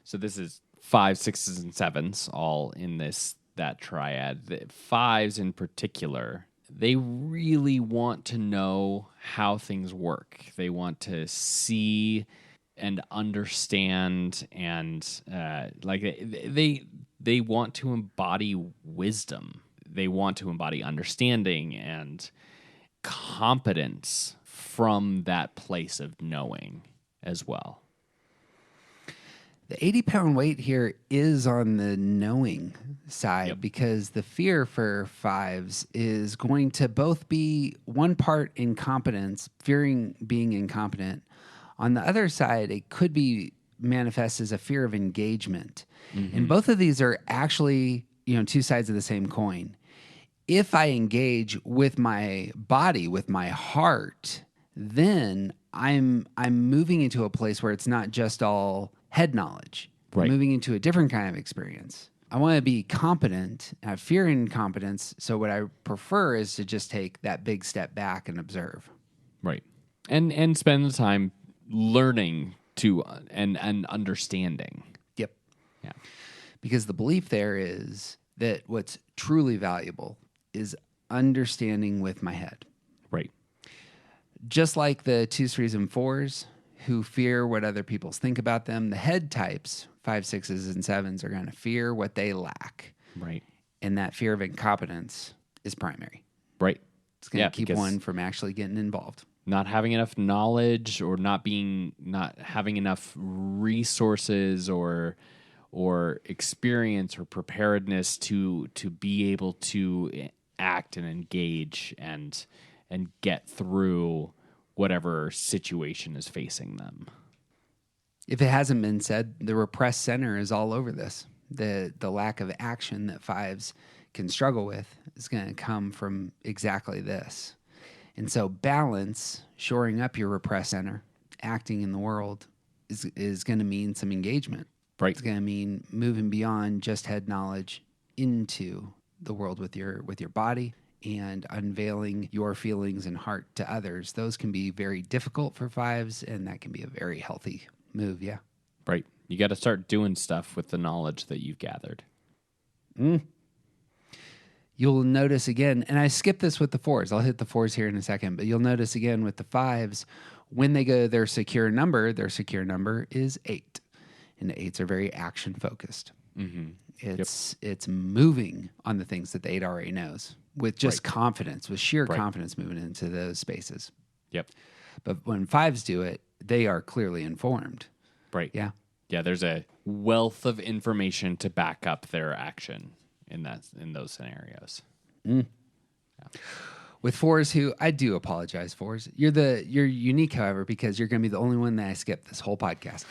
so this is 5s, 6s, and 7s all in that triad. The 5s in particular, they really want to know how things work. They want to see and understand, and they they want to embody wisdom. They want to embody understanding and competence from that place of knowing as well. The 80-pound weight here is on the knowing side because the fear for fives is going to both be one part incompetence, fearing being incompetent. On the other side, it could be manifest as a fear of engagement. And both of these are actually, two sides of the same coin. If I engage with my body, with my heart, then I'm moving into a place where it's not just all head knowledge. Right. I'm moving into a different kind of experience. I want to be competent. I have fear incompetence. So what I prefer is to just take that big step back and observe. Right. And spend the time learning to and understanding. Yep. Yeah. Because the belief there is that what's truly valuable is understanding with my head. Right. Just like the 2s, 3s, and 4s who fear what other people think about them, the head types, 5s, 6s, and 7s, are going to fear what they lack. Right. And that fear of incompetence is primary. Right. It's going to keep one from actually getting involved. Not having enough knowledge or not having enough resources or experience or preparedness to be able to act and engage and get through whatever situation is facing them. If it hasn't been said, the repressed center is all over this. The lack of action that 5s can struggle with is going to come from exactly this. And so balance, shoring up your repressed center, acting in the world is going to mean some engagement. Right. It's going to mean moving beyond just head knowledge into the world with your body and unveiling your feelings and heart to others. Those can be very difficult for 5s, and that can be a very healthy move, yeah. Right. You got to start doing stuff with the knowledge that you've gathered. You'll notice again, and I skipped this with the 4s. I'll hit the 4s here in a second, but you'll notice again with the 5s, when they go their secure number is 8. And the 8s are very action focused. Mm-hmm. It's moving on the things that the 8 already knows with just confidence, with sheer confidence moving into those spaces. Yep. But when 5s do it, they are clearly informed. Right. Yeah. Yeah, there's a wealth of information to back up their action in those scenarios. Yeah. With 4s who, I do apologize, 4s. You're unique, however, because you're going to be the only one that I skip this whole podcast.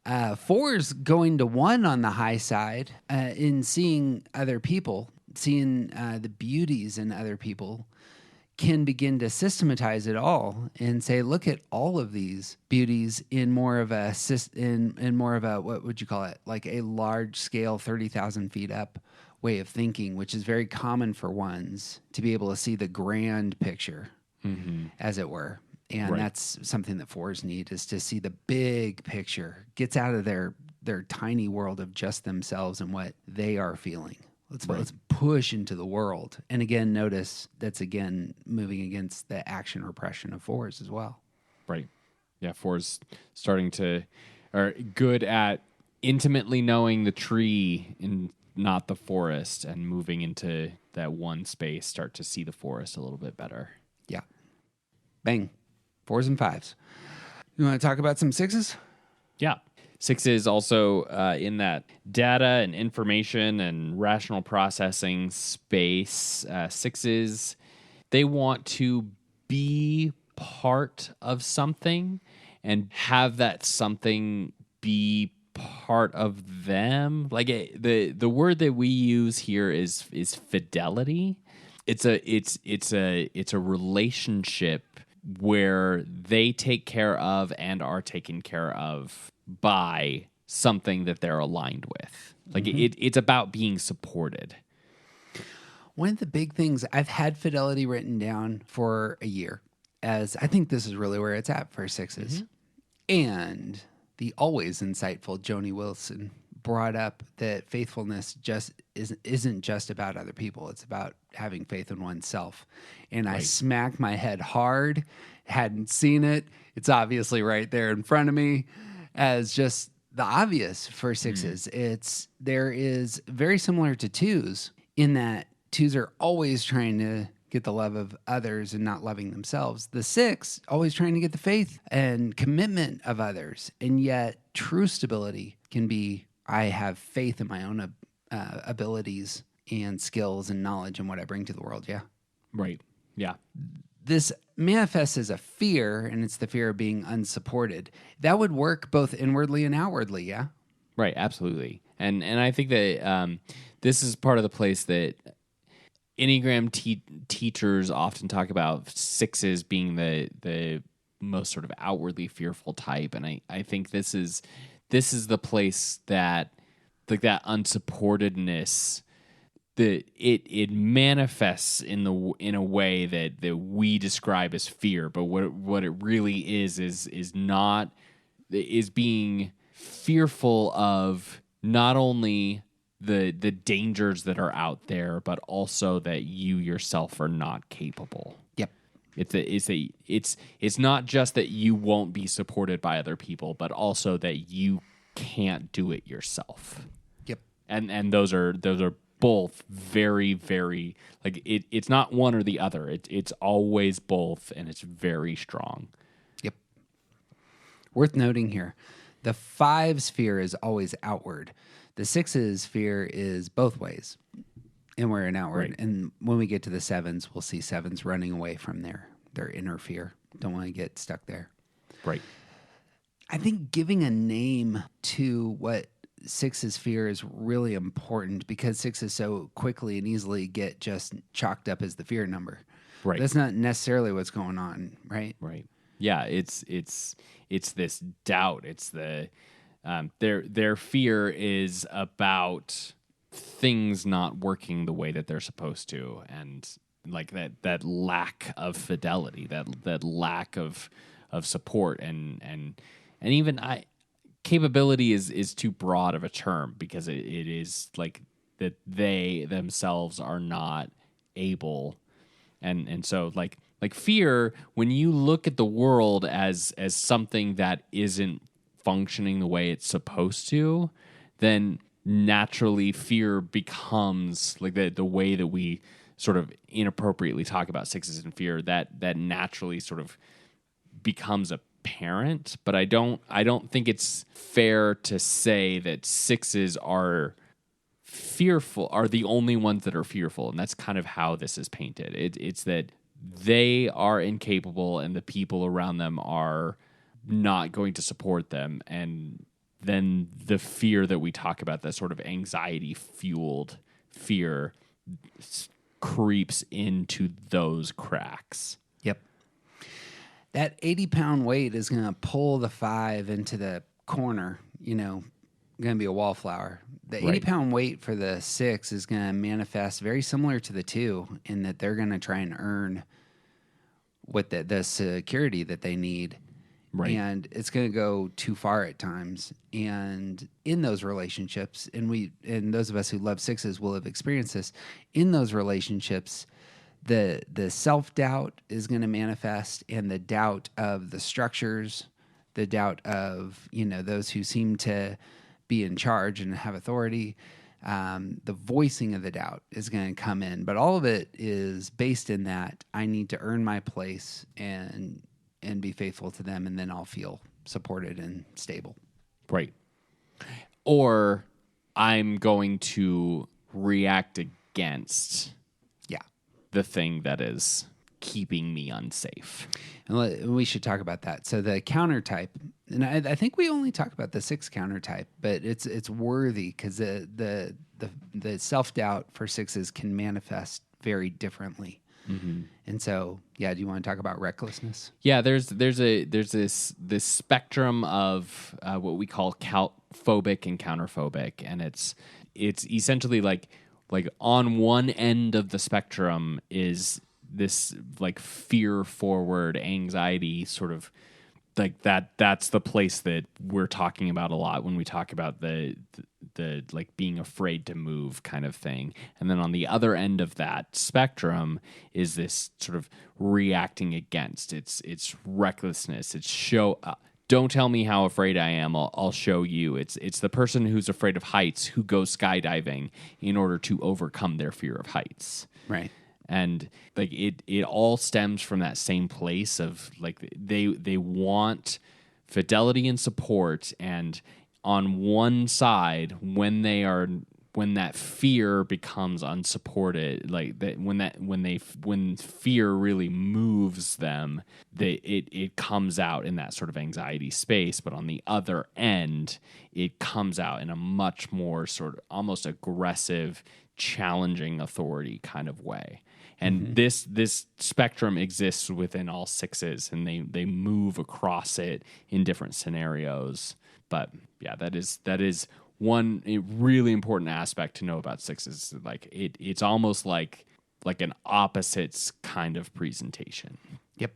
4s going to 1 on the high side in seeing other people, seeing the beauties in other people, can begin to systematize it all and say, look at all of these beauties in more of a what would you call it? Like a large scale, 30,000 feet up way of thinking, which is very common for 1s to be able to see the grand picture, as it were. And that's something that 4s need, is to see the big picture, gets out of their tiny world of just themselves and what they are feeling. Let's push into the world. And again, notice that's again moving against the action repression of 4s as well. Right. Yeah, 4s are good at intimately knowing the tree and not the forest, and moving into that one space, start to see the forest a little bit better. Yeah. Bang. 4s and 5s. You want to talk about some 6s? Yeah. 6s also in that data and information and rational processing space. 6s, they want to be part of something and have that something be part of them. Like the word that we use here is fidelity. It's a relationship where they take care of and are taken care of by something that they're aligned with. Like it's about being supported. One of the big things, I've had fidelity written down for a year, as I think this is really where it's at for 6s. And the always insightful Joni Wilson brought up that faithfulness just isn't just about other people. It's about having faith in oneself. And I smacked my head hard, hadn't seen it. It's obviously right there in front of me, as just the obvious for sixes. There is very similar to twos in that twos are always trying to get the love of others and not loving themselves. The six always trying to get the faith and commitment of others. And yet true stability can be, I have faith in my own abilities and skills and knowledge and what I bring to the world. Yeah. Right. Yeah. This manifests as a fear, and it's the fear of being unsupported. That would work both inwardly and outwardly, yeah? Right, absolutely. And I think that this is part of the place that Enneagram teachers often talk about sixes being the most sort of outwardly fearful type. And I think this is the place that, like, that unsupportedness, that it manifests in a way that we describe as fear, but what it really is being fearful of not only the dangers that are out there, but also that you yourself are not capable. Yep. It's not just that you won't be supported by other people, but also that you can't do it yourself. Yep. And those are both very, very, like, it's not one or the other. It's always both, and it's very strong. Yep. Worth noting here, the five's fear is always outward. The six's fear is both ways, inward and outward. Right. And when we get to the sevens, we'll see sevens running away from their inner fear. Don't want to get stuck there. Right. I think giving a name to what six's fear is really important, because sixes so quickly and easily get just chalked up as the fear number. Right. That's not necessarily what's going on, right? Right. Yeah. It's this doubt. It's the their fear is about things not working the way that they're supposed to, and like that lack of fidelity, that lack of support, and even capability is too broad of a term, because it is like that they themselves are not able, and so like fear, when you look at the world as something that isn't functioning the way it's supposed to, then naturally fear becomes like the way that we sort of inappropriately talk about sixes and fear, that naturally sort of becomes apparent. But I don't think it's fair to say that sixes are the only ones that are fearful, and that's kind of how this is painted. It's that they are incapable and the people around them are not going to support them, and then the fear that we talk about, that sort of anxiety fueled fear, creeps into those cracks. Yep. That 80-pound weight is going to pull the five into the corner, going to be a wallflower. The 80-pound weight for the six is going to manifest very similar to the two, in that they're going to try and earn what the security that they need. Right. And it's going to go too far at times. And in those relationships, and those of us who love sixes will have experienced this, in those relationships, the self-doubt is going to manifest, and the doubt of the structures, the doubt of, those who seem to be in charge and have authority, the voicing of the doubt is going to come in. But all of it is based in that I need to earn my place and be faithful to them, and then I'll feel supported and stable. Right. Or I'm going to react against the thing that is keeping me unsafe. And we should talk about that. So the counter type, and I think we only talk about the six counter type, but it's worthy, because the self-doubt for sixes can manifest very differently. Mm-hmm. And so, do you want to talk about recklessness? Yeah, there's this spectrum of what we call phobic and counterphobic, and it's essentially like on one end of the spectrum is this like fear forward anxiety, sort of like that's the place that we're talking about a lot when we talk about the like being afraid to move kind of thing. And then on the other end of that spectrum is this sort of reacting against. It's recklessness. It's don't tell me how afraid I am. I'll show you. It's the person who's afraid of heights who goes skydiving in order to overcome their fear of heights. Right. And like it all stems from that same place of like they want fidelity and support, and on one side when that fear becomes unsupported, like that when fear really moves them, it comes out in that sort of anxiety space. But on the other end, it comes out in a much more sort of almost aggressive, challenging authority kind of way. And this spectrum exists within all sixes, and they move across it in different scenarios. But yeah, that is one really important aspect to know about sixes. Like it's almost like an opposites kind of presentation. Yep.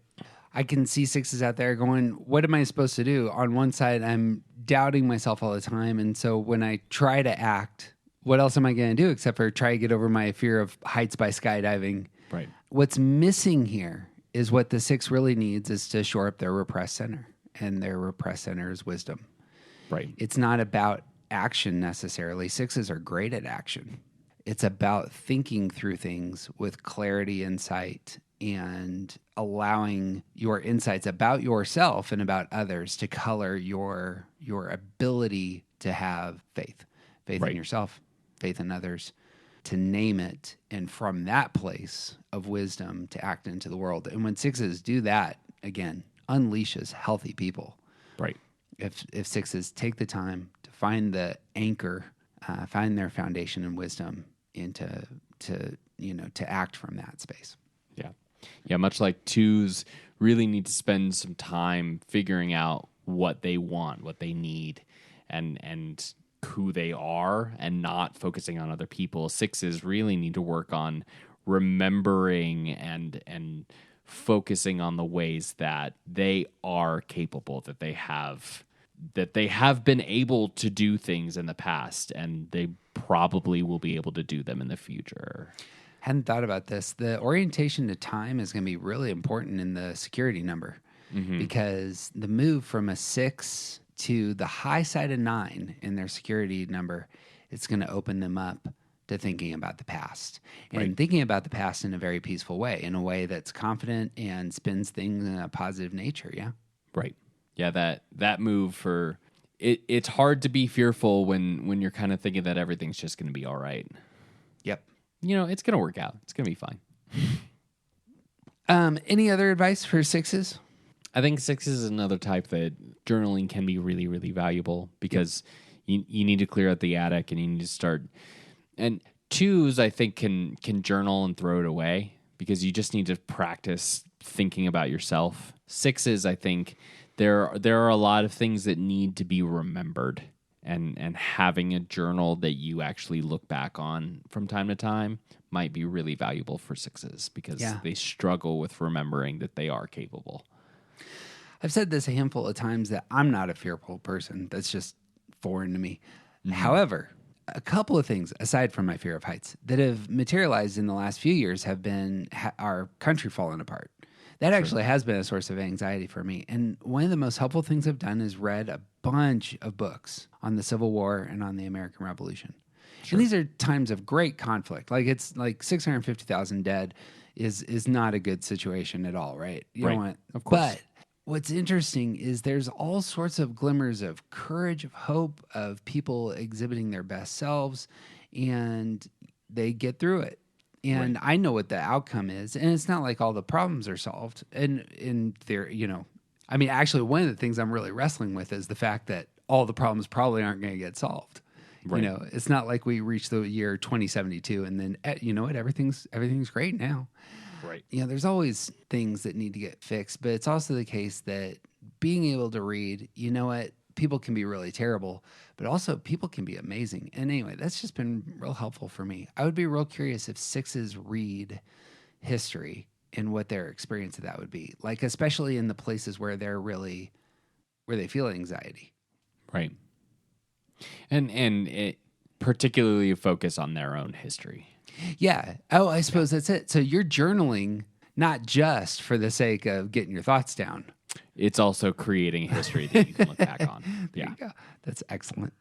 I can see sixes out there going, what am I supposed to do? On one side, I'm doubting myself all the time. And so when I try to act, what else am I going to do except for try to get over my fear of heights by skydiving? Right. What's missing here is what the six really needs is to shore up their repressed center. And their repressed center is wisdom. Right. It's not about action necessarily. Sixes are great at action. It's about thinking through things with clarity, insight, and allowing your insights about yourself and about others to color your ability to have faith Right. in yourself, faith in others, to name it, and from that place of wisdom to act into the world. And when sixes do that, again, unleashes healthy people. Right. If sixes take the time to find the anchor, find their foundation and wisdom, and to act from that space. Yeah, much like twos really need to spend some time figuring out what they want, what they need, and who they are, and not focusing on other people. Sixes really need to work on remembering and focusing on the ways that they are capable, that they have been able to do things in the past, and they probably will be able to do them in the future. Hadn't thought about this. The orientation to time is going to be really important in the security number, because the move from a 6 to the high side of 9 in their security number, it's going to open them up to thinking about the past, and thinking about the past in a very peaceful way, in a way that's confident and spins things in a positive nature. Yeah. Right. Yeah, that move for it's hard to be fearful when you're kind of thinking that everything's just going to be all right. Yep. It's going to work out. It's going to be fine. Any other advice for sixes? I think sixes is another type that journaling can be really, really valuable, because you need to clear out the attic, and you need to start. And twos, I think, can journal and throw it away, because you just need to practice thinking about yourself. Sixes, I think, there are a lot of things that need to be remembered. And having a journal that you actually look back on from time to time might be really valuable for sixes, because they struggle with remembering that they are capable. I've said this a handful of times that I'm not a fearful person. That's just foreign to me. However, a couple of things, aside from my fear of heights, that have materialized in the last few years have been our country falling apart. That actually has been a source of anxiety for me. And one of the most helpful things I've done is read a bunch of books on the Civil War and on the American Revolution. And these are times of great conflict. Like, it's like 650,000 dead is not a good situation at all, right? You don't want, of course. But what's interesting is there's all sorts of glimmers of courage, of hope, of people exhibiting their best selves, and they get through it. And I know what the outcome is, and it's not like all the problems are solved. And in theory, actually, one of the things I'm really wrestling with is the fact that all the problems probably aren't going to get solved. Right. It's not like we reach the year 2072 and then everything's great now. Right. There's always things that need to get fixed, but it's also the case that being able to read, people can be really terrible, but also people can be amazing. And anyway, that's just been real helpful for me. I would be real curious if sixes read history and what their experience of that would be. Like, especially in the places where where they feel anxiety. Right. And it particularly focus on their own history. Yeah. Oh, I suppose that's it. So you're journaling not just for the sake of getting your thoughts down. It's also creating history that you can look back on. There Yeah. you go. That's excellent.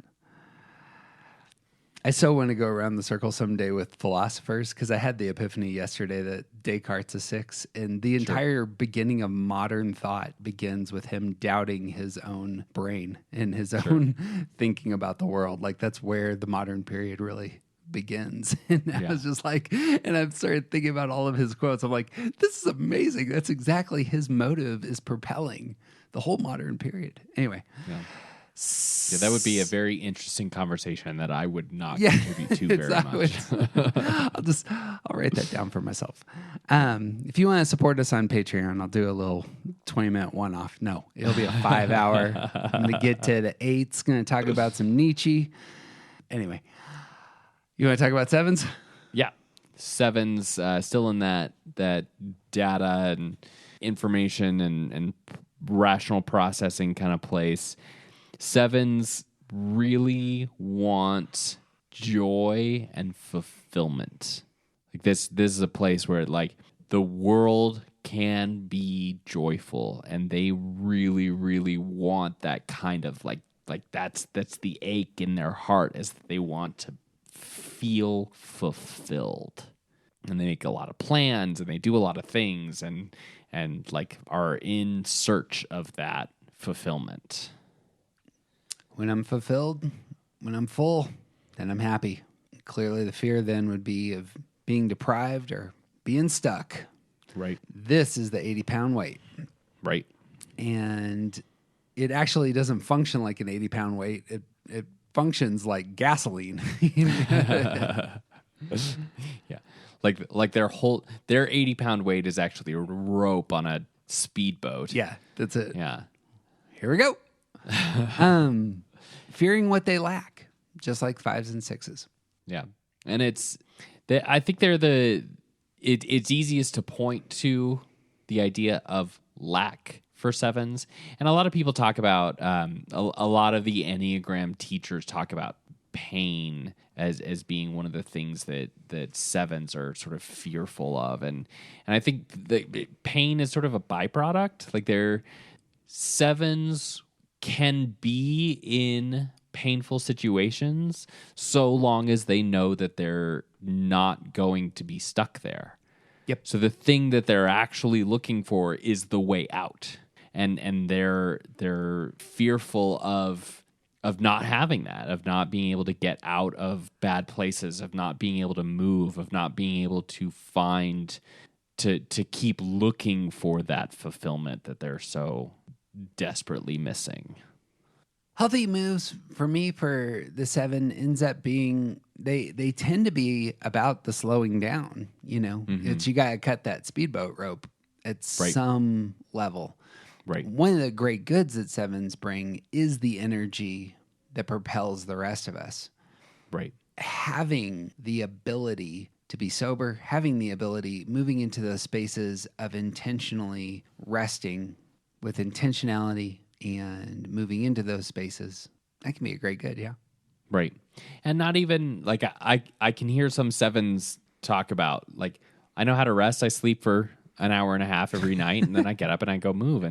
I so want to go around the circle someday with philosophers because I had the epiphany yesterday that Descartes is 6, and the entire beginning of modern thought begins with him doubting his own brain and his own thinking about the world. Like that's where the modern period really begins. And I was just like, and I've started thinking about all of his quotes. I'm like, this is amazing. That's exactly his motive is propelling the whole modern period. Anyway. Yeah. Yeah, that would be a very interesting conversation that I would not contribute to very much. I'll write that down for myself. If you want to support us on Patreon, I'll do a little 20-minute one-off. No, it'll be a 5-hour. I'm going to get to the 8s, going to talk about some Nietzsche. Anyway, you want to talk about 7s? Yeah. 7s, still in that data and information and rational processing kind of place. 7s really want joy and fulfillment. Like this is a place where like the world can be joyful, and they really, really want that kind of like that's the ache in their heart, is that they want to feel fulfilled. And they make a lot of plans and they do a lot of things and like are in search of that fulfillment. When I'm fulfilled, when I'm full, then I'm happy. Clearly, the fear then would be of being deprived or being stuck. Right. This is the 80-pound weight. Right. And it actually doesn't function like an 80-pound weight. It functions like gasoline. Yeah. Like their 80-pound weight is actually a rope on a speedboat. Yeah, that's it. Yeah. Here we go. Fearing what they lack, just like 5s and 6s. Yeah. And I think it's easiest to point to the idea of lack for 7s. And a lot of people talk about, a lot of the Enneagram teachers talk about pain as being one of the things that 7s are sort of fearful of. And I think that pain is sort of a byproduct. Like 7s can be in painful situations so long as they know that they're not going to be stuck there. Yep. So the thing that they're actually looking for is the way out. And they're fearful of not having that, of not being able to get out of bad places, of not being able to move, of not being able to find to keep looking for that fulfillment that they're so desperately missing. Healthy moves for me for the 7 ends up being they tend to be about the slowing down. You know, it's you got to cut that speedboat rope at some level. Right. One of the great goods that 7s bring is the energy that propels the rest of us. Right. Having the ability to be sober, having the ability moving into those spaces of intentionally resting with intentionality and moving into those spaces, that can be a great good, yeah. Right. And not even, like, I can hear some 7s talk about, like, I know how to rest. I sleep for an hour and a half every night, and then I get up and I go move.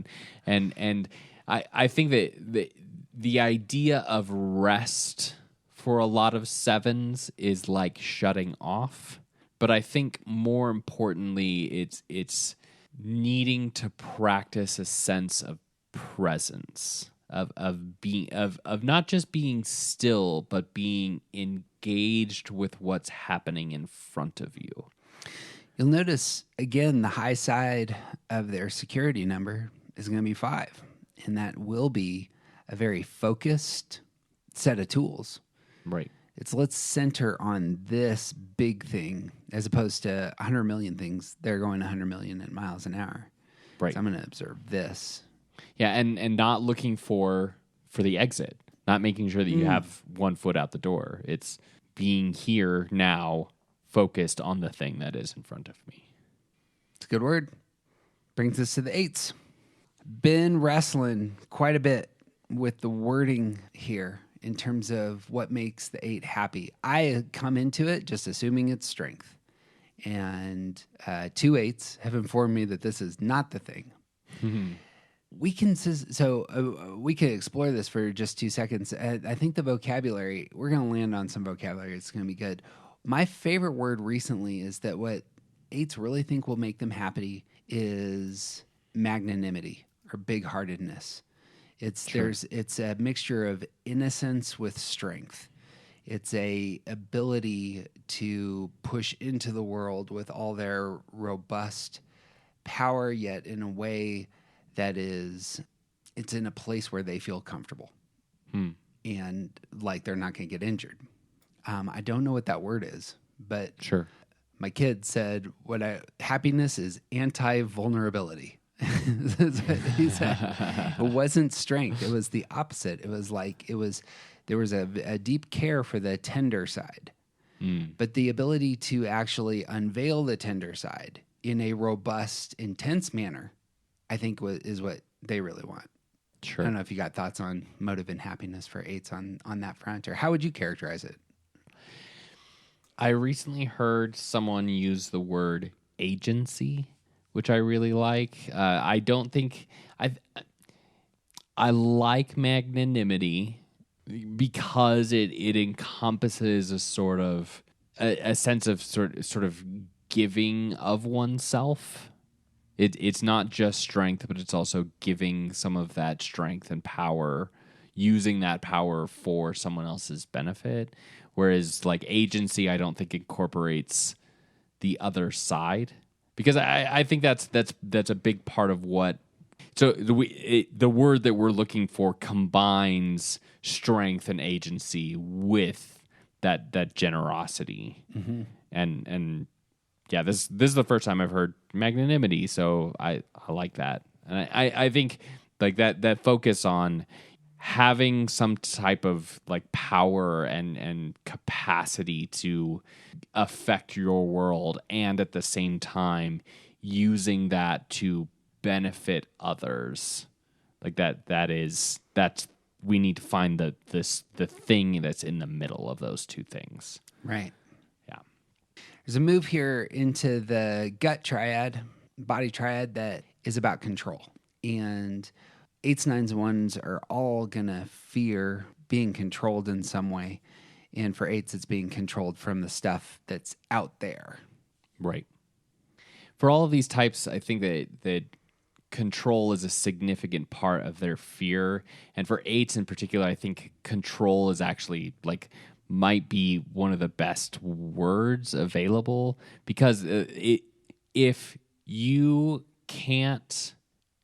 And I think that the idea of rest for a lot of 7s is like shutting off. But I think more importantly, it's needing to practice a sense of presence, of being of not just being still, but being engaged with what's happening in front of you. You'll notice again the high side of their security number is going to be 5, and that will be a very focused set of tools. Right. It's let's center on this big thing as opposed to 100 million things. They're going 100 million miles an hour. Right. So I'm going to observe this. Yeah, and not looking for the exit, not making sure that you have one foot out the door. It's being here now, focused on the thing that is in front of me. It's a good word. Brings us to the 8s. Been wrestling quite a bit with the wording here in terms of what makes the 8 happy. I come into it just assuming it's strength. And 2 8s have informed me that this is not the thing. we can we could explore this for just 2 seconds. I think the vocabulary, we're going to land on some vocabulary. It's going to be good. My favorite word recently is that what eights really think will make them happy is magnanimity or big-heartedness. It's a mixture of innocence with strength. It's a ability to push into the world with all their robust power, yet in a way that it's in a place where they feel comfortable and like they're not going to get injured. I don't know what that word is, but Sure. my kid said happiness is anti-vulnerability. That's what he said. It wasn't strength. It was the opposite. It was like there was a deep care for the tender side, but the ability to actually unveil the tender side in a robust, intense manner, I think is what they really want. Sure. I don't know if you got thoughts on motive and happiness for eights on that front, or how would you characterize it? I recently heard someone use the word agency, which I really like. I don't think I like magnanimity because it encompasses a sort of a sense of sort of giving of oneself. It's not just strength, but it's also giving some of that strength and power, using that power for someone else's benefit. Whereas like agency, I don't think incorporates the other side, because I think that's a big part of what. So the word that we're looking for combines strength and agency with that generosity, and yeah, this is the first time I've heard magnanimity, so I like that, and I think like that focus on having some type of like power and capacity to affect your world, and at the same time using that to benefit others, like that's we need to find the thing that's in the middle of those two things. Right. Yeah. There's a move here into the gut triad, body triad, that is about control. And eights, nines, and ones are all going to fear being controlled in some way. And for eights, it's being controlled from the stuff that's out there. Right. For all of these types, I think that control is a significant part of their fear. And for eights in particular, I think control is actually like might be one of the best words available, because if you can't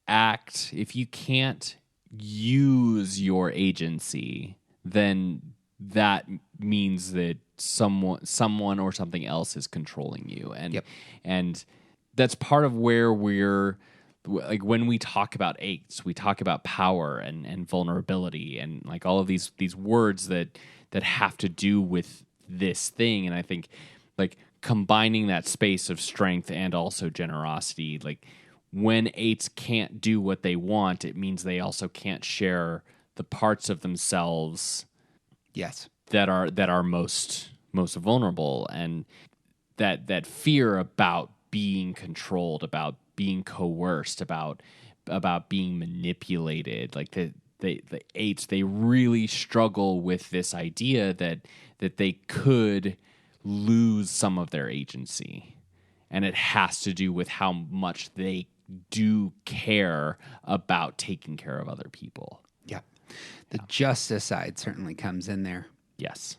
act, if you can't use your agency, then that means that someone or something else is controlling you. And and that's part of where we're like, when we talk about eights, we talk about power and vulnerability and like all of these words that have to do with this thing. And I think like combining that space of strength and also generosity, like when eights can't do what they want, it means they also can't share the parts of themselves that are most vulnerable, and that fear about being controlled, about being coerced, about being manipulated. Like the eights, they really struggle with this idea that they could lose some of their agency, and it has to do with how much they do care about taking care of other people. Yeah. The justice side certainly comes in there. Yes.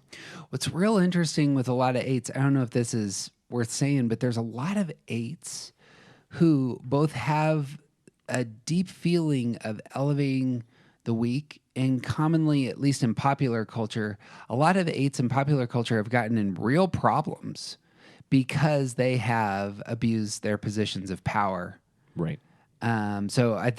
What's real interesting with a lot of eights, I don't know if this is worth saying, but there's a lot of eights who both have a deep feeling of elevating the weak, and commonly, at least in popular culture, a lot of eights in popular culture have gotten in real problems because they have abused their positions of power. Right. So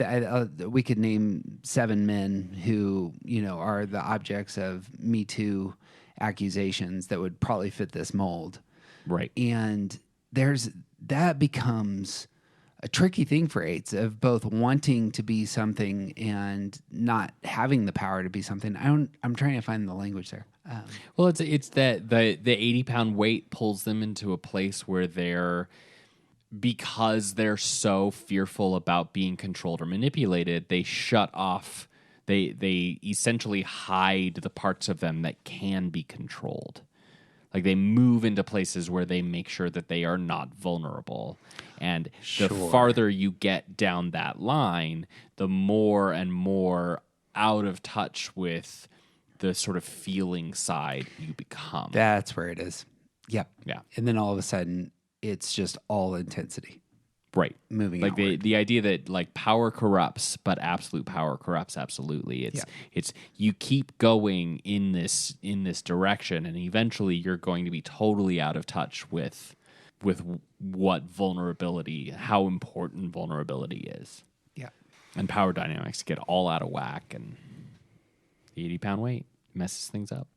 we could name 7 men who, are the objects of Me Too accusations that would probably fit this mold. Right. And that becomes a tricky thing for eights, of both wanting to be something and not having the power to be something. I'm trying to find the language there. Well, it's that the 80-pound weight pulls them into a place where because they're so fearful about being controlled or manipulated, they shut off. They essentially hide the parts of them that can be controlled. Like they move into places where they make sure that they are not vulnerable. And the farther you get down that line, the more and more out of touch with the sort of feeling side you become. That's where it is. Yep. Yeah. And then all of a sudden, it's just all intensity. Right. Moving like outward. the idea that like power corrupts, but absolute power corrupts absolutely. It's you keep going in this direction, and eventually you're going to be totally out of touch with what vulnerability, how important vulnerability is. Yeah. And power dynamics get all out of whack, and the 80-pound weight messes things up.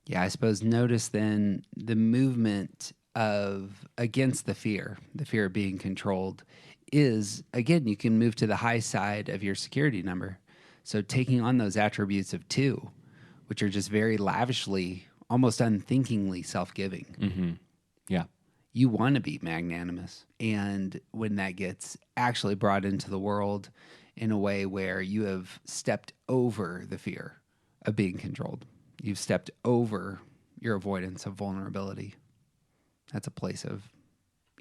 Yeah, I suppose notice then the movement of against the fear of being controlled is, again, you can move to the high side of your security number. So taking on those attributes of 2, which are just very lavishly, almost unthinkingly self-giving. Mm-hmm. Yeah. You want to be magnanimous. And when that gets actually brought into the world in a way where you have stepped over the fear of being controlled, you've stepped over your avoidance of vulnerability. That's a place of,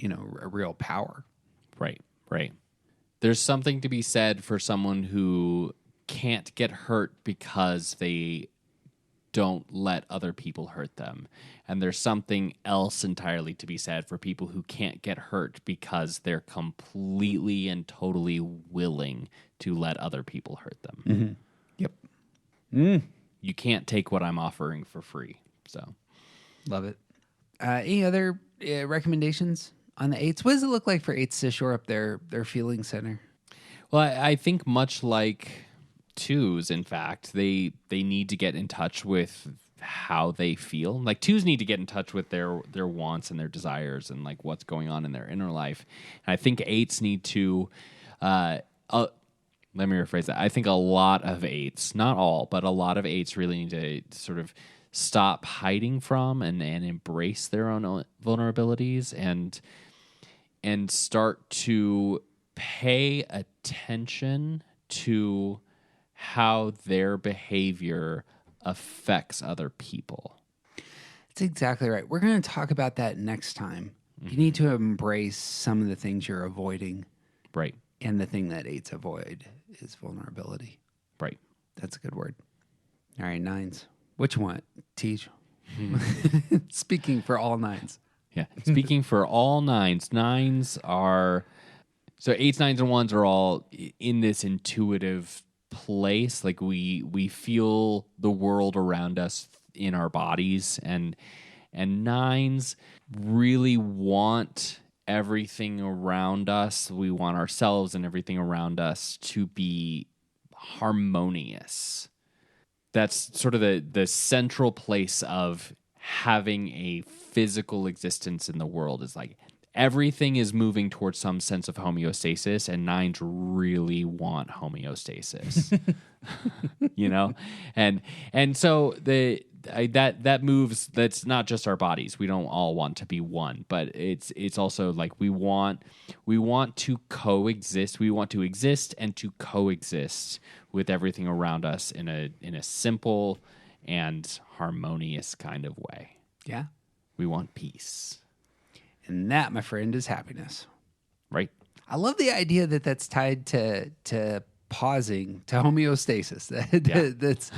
a real power. Right. There's something to be said for someone who can't get hurt because they don't let other people hurt them. And there's something else entirely to be said for people who can't get hurt because they're completely and totally willing to let other people hurt them. Mm-hmm. Yep. You can't take what I'm offering for free. So, love it. Any other recommendations on the 8s? What does it look like for 8s to shore up their feeling center? Well, I think much like 2s, in fact, they need to get in touch with how they feel. Like 2s need to get in touch with their wants and their desires and like what's going on in their inner life. And I think 8s need to let me rephrase that. I think a lot of 8s, not all, but a lot of 8s really need to sort of stop hiding from and embrace their own vulnerabilities and start to pay attention to how their behavior affects other people. That's exactly right. We're going to talk about that next time. Mm-hmm. You need to embrace some of the things you're avoiding. Right. And the thing that 8s avoid is vulnerability. Right. That's a good word. All right, 9s. What you want, Teach? Speaking for all 9s. Yeah. Speaking for all 9s. 9s are... So 8s, 9s, and 1s are all in this intuitive place. Like we feel the world around us in our bodies. And 9s really want everything around us. We want ourselves and everything around us to be harmonious. That's sort of the central place of having a physical existence in the world, is like everything is moving towards some sense of homeostasis, and 9s really want homeostasis. And so that moves. That's not just our bodies. We don't all want to be one, but it's also like we want to coexist. We want to exist and to coexist with everything around us in a simple and harmonious kind of way. Yeah. We want peace. And that, my friend, is happiness. Right. I love the idea that that's tied to pausing, to homeostasis. That's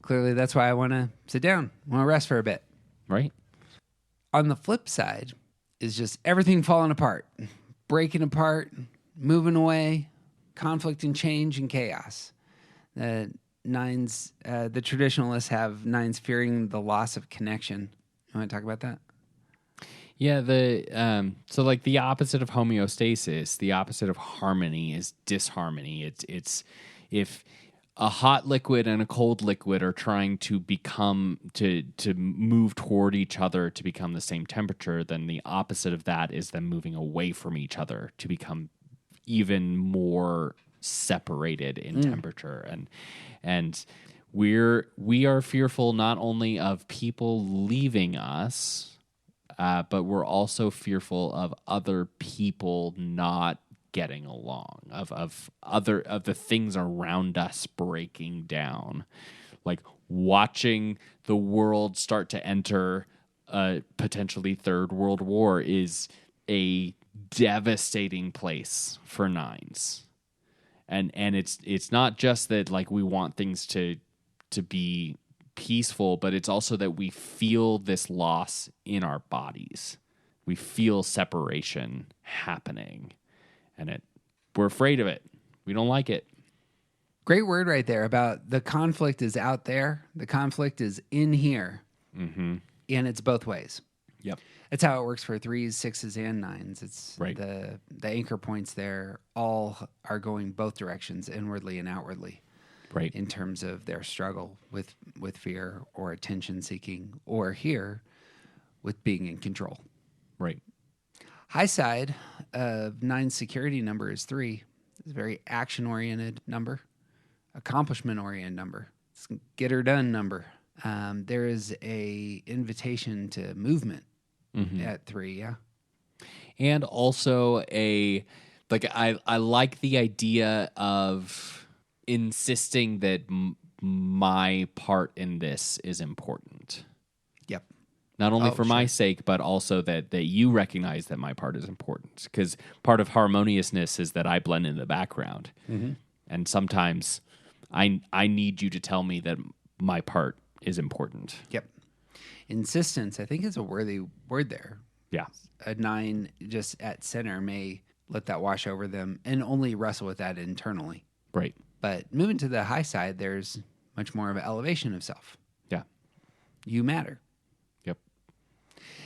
clearly, that's why I want to sit down. I want to rest for a bit. Right. On the flip side is just everything falling apart, breaking apart, moving away, conflict and change and chaos. The 9s, the traditionalists have 9s fearing the loss of connection. You want to talk about that? Yeah, so like the opposite of homeostasis, the opposite of harmony is disharmony. It's if a hot liquid and a cold liquid are trying to become to move toward each other to become the same temperature, then the opposite of that is them moving away from each other to become even more separated in temperature. And we are fearful not only of people leaving us, but we're also fearful of other people not getting along, of the things around us breaking down, like watching the world start to enter a potentially third world war is a devastating place for nines. And it's not just that like we want things to be peaceful, but it's also that we feel this loss in our bodies. We feel separation happening, and we're afraid of it. We don't like it. Great word right there about the conflict is out there. The conflict is in here. Mm-hmm. And it's both ways. Yep. That's how it works for 3s, 6s, and 9s. It's right. The anchor points there all are going both directions, inwardly and outwardly. Right. In terms of their struggle with fear or attention seeking, or here with being in control. Right. High side of 9 security number is 3. It's a very action oriented number, accomplishment oriented number. It's a get her done number. There is a invitation to movement at 3. Yeah. And also I like the idea of insisting that my part in this is important. Yep. Not only for my sake, but also that you recognize that my part is important. Because part of harmoniousness is that I blend in the background. Mm-hmm. And sometimes I need you to tell me that my part is important. Yep. Insistence, I think, is a worthy word there. Yeah. A 9 just at center may let that wash over them and only wrestle with that internally. Right. But moving to the high side, there's much more of an elevation of self. Yeah. You matter. Yep.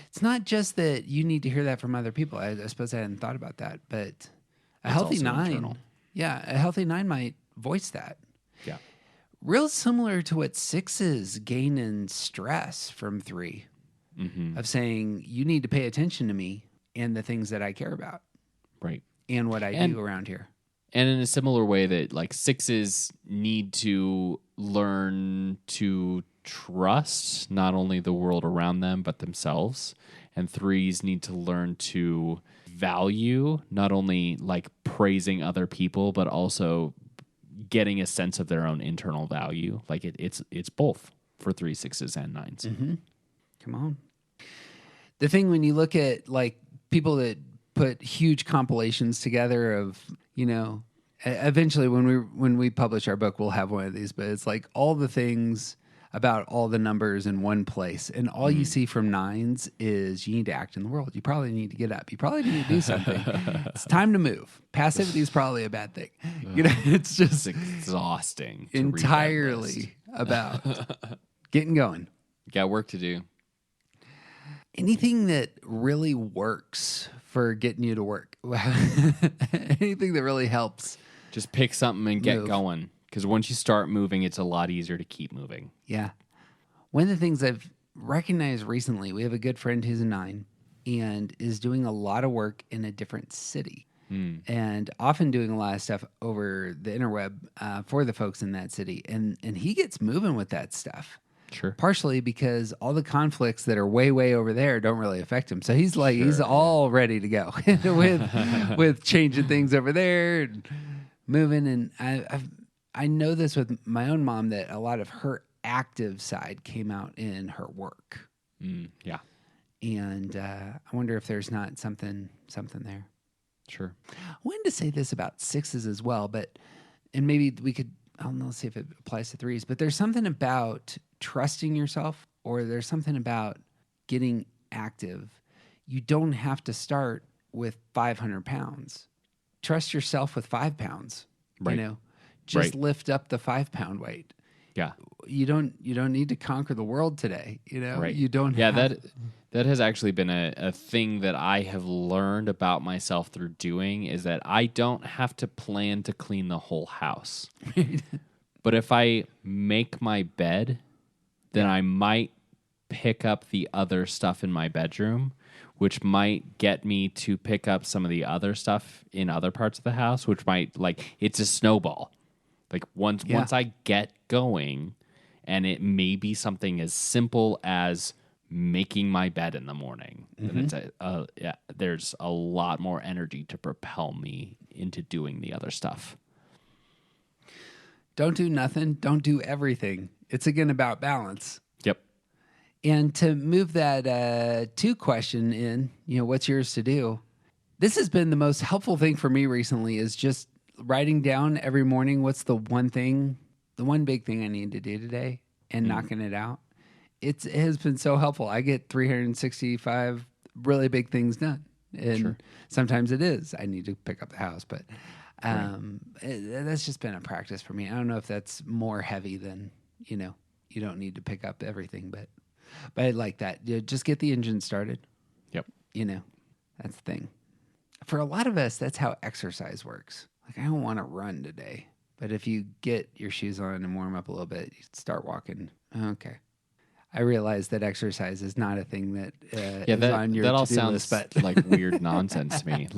It's not just that you need to hear that from other people. I suppose I hadn't thought about that, but a healthy 9, internal. Yeah, a healthy 9 might voice that. Yeah. Real similar to what 6s gain in stress from 3, of saying, you need to pay attention to me and the things that I care about. Right. And what I do around here. And in a similar way that like 6s need to learn to trust not only the world around them, but themselves. And 3s need to learn to value not only like praising other people, but also getting a sense of their own internal value. Like it's both for 3s, 6s, and 9s. Mm-hmm. Come on. The thing when you look at like people that put huge compilations together of, eventually when we publish our book, we'll have one of these, but it's like all the things about all the numbers in one place. And all you see from 9s is you need to act in the world. You probably need to get up. You probably need to do something. It's time to move. Passivity is probably a bad thing. It's just exhausting. Entirely about getting going. Got work to do. Anything that really works for getting you to work. Anything that really helps. Just pick something and get going. Because once you start moving, it's a lot easier to keep moving. Yeah. One of the things I've recognized recently, we have a good friend who's a 9 and is doing a lot of work in a different city. And often doing a lot of stuff over the interweb for the folks in that city. And he gets moving with that stuff. Sure. Partially because all the conflicts that are way, way over there don't really affect him. So he's like, he's all ready to go with changing things over there and moving. And I know this with my own mom that a lot of her active side came out in her work. Yeah. And I wonder if there's not something there. Sure. I wanted to say this about 6s as well, and maybe we could, I don't know, see if it applies to 3s, but there's something about trusting yourself, or there's something about getting active. You don't have to start with 500 pounds. Trust yourself with 5 pounds. Right. Just lift up the 5-pound weight. Yeah. You don't need to conquer the world today. Right. You don't. Yeah. That has actually been a thing that I have learned about myself through doing, is that I don't have to plan to clean the whole house. But if I make my bed, then I might pick up the other stuff in my bedroom, which might get me to pick up some of the other stuff in other parts of the house, which might, like, it's a snowball. Like once I get going, and it may be something as simple as making my bed in the morning, then it's there's a lot more energy to propel me into doing the other stuff. Don't do nothing. Don't do everything. It's again about balance. Yep. And to move that to question in, what's yours to do? This has been the most helpful thing for me recently is just writing down every morning what's the one big thing I need to do today and knocking it out. It has been so helpful. I get 365 really big things done. And sometimes it is. I need to pick up the house, but that's just been a practice for me. I don't know if that's more heavy than, you don't need to pick up everything, but I like that. Just get the engine started. Yep. That's the thing. For a lot of us, that's how exercise works. Like, I don't want to run today, but if you get your shoes on and warm up a little bit, you start walking. Okay. I realize that exercise is not a thing that is on your that all to-do sounds list, but like weird nonsense to me.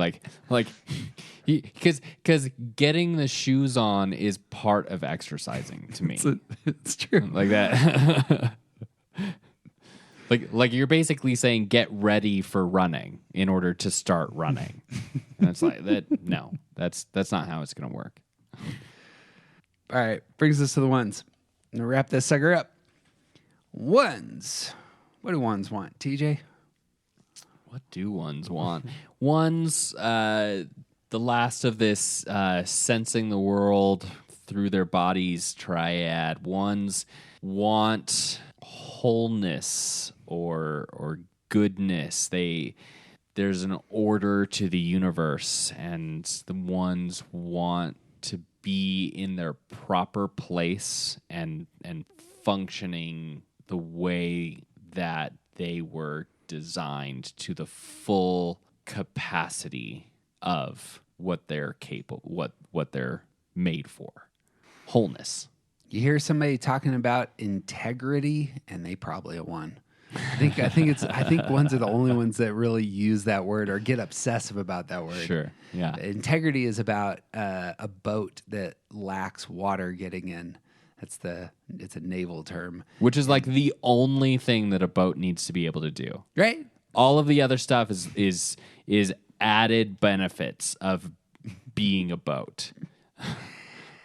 Because getting the shoes on is part of exercising to me. it's true. Like that. Like you're basically saying get ready for running in order to start running. And it's like that. No, that's not how it's going to work. All right, brings us to the ones. I'm gonna wrap this sucker up. Ones. What do ones want, TJ? What do ones want? Ones, the last of this sensing the world through their bodies triad. Ones want wholeness or goodness. There's an order to the universe, and the ones want to be in their proper place and functioning the way that they were designed to the full capacity of what they're capable, what they're made for. Wholeness. You hear somebody talking about integrity, and they probably won. I think ones are the only ones that really use that word or get obsessive about that word. Sure. Yeah. Integrity is about a boat that lacks water getting in. It's a naval term. Which is like the only thing that a boat needs to be able to do. Right? All of the other stuff is added benefits of being a boat.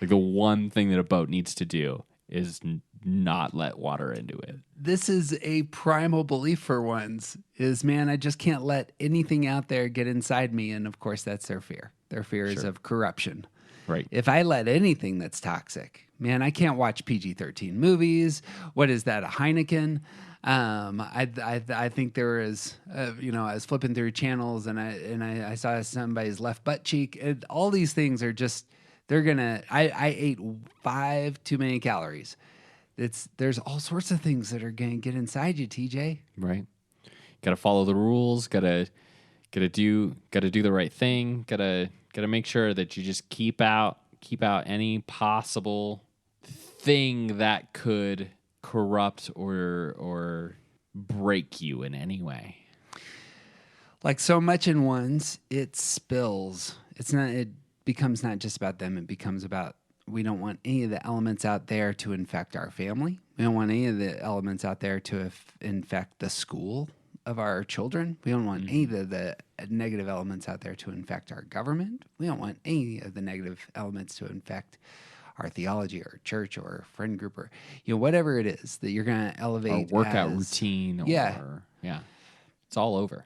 Like the one thing that a boat needs to do is not let water into it. This is a primal belief for ones is, man, I just can't let anything out there get inside me. And of course, that's their fear. Their fear is of corruption. Right. If I let anything that's toxic, man, I can't watch PG-13 movies. What is that, a Heineken? I think there is, I was flipping through channels and I saw somebody's left butt cheek. And all these things are just, I ate 5 too many calories. There's all sorts of things that are going to get inside you, TJ. Right. Got to follow the rules. Got to do the right thing. Got to make sure that you just keep out any possible thing that could corrupt or break you in any way. Like so much in ones, it spills. It becomes not just about them. It becomes about, we don't want any of the elements out there to infect our family. We don't want any of the elements out there to infect the school of our children. We don't want any of the negative elements out there to infect our government. We don't want any of the negative elements to infect our theology or church or friend group or whatever it is that you're going to elevate. Or workout routine. It's all over.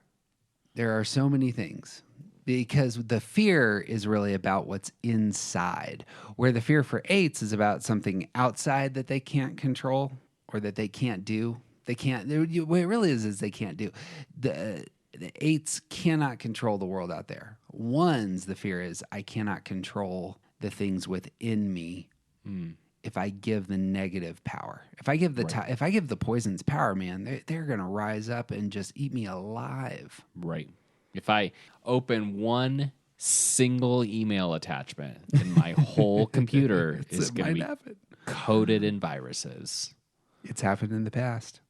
There are so many things. Because the fear is really about what's inside, where the fear for eights is about something outside that they can't control or that they can't do. They can't. What it really is they can't do. The eights cannot control the world out there. Ones, the fear is I cannot control the things within me. If I give the negative power, if I give the poisons power, man, they're gonna rise up and just eat me alive. Right. If I open one single email attachment, then my whole computer is going to be coated in viruses. It's happened in the past.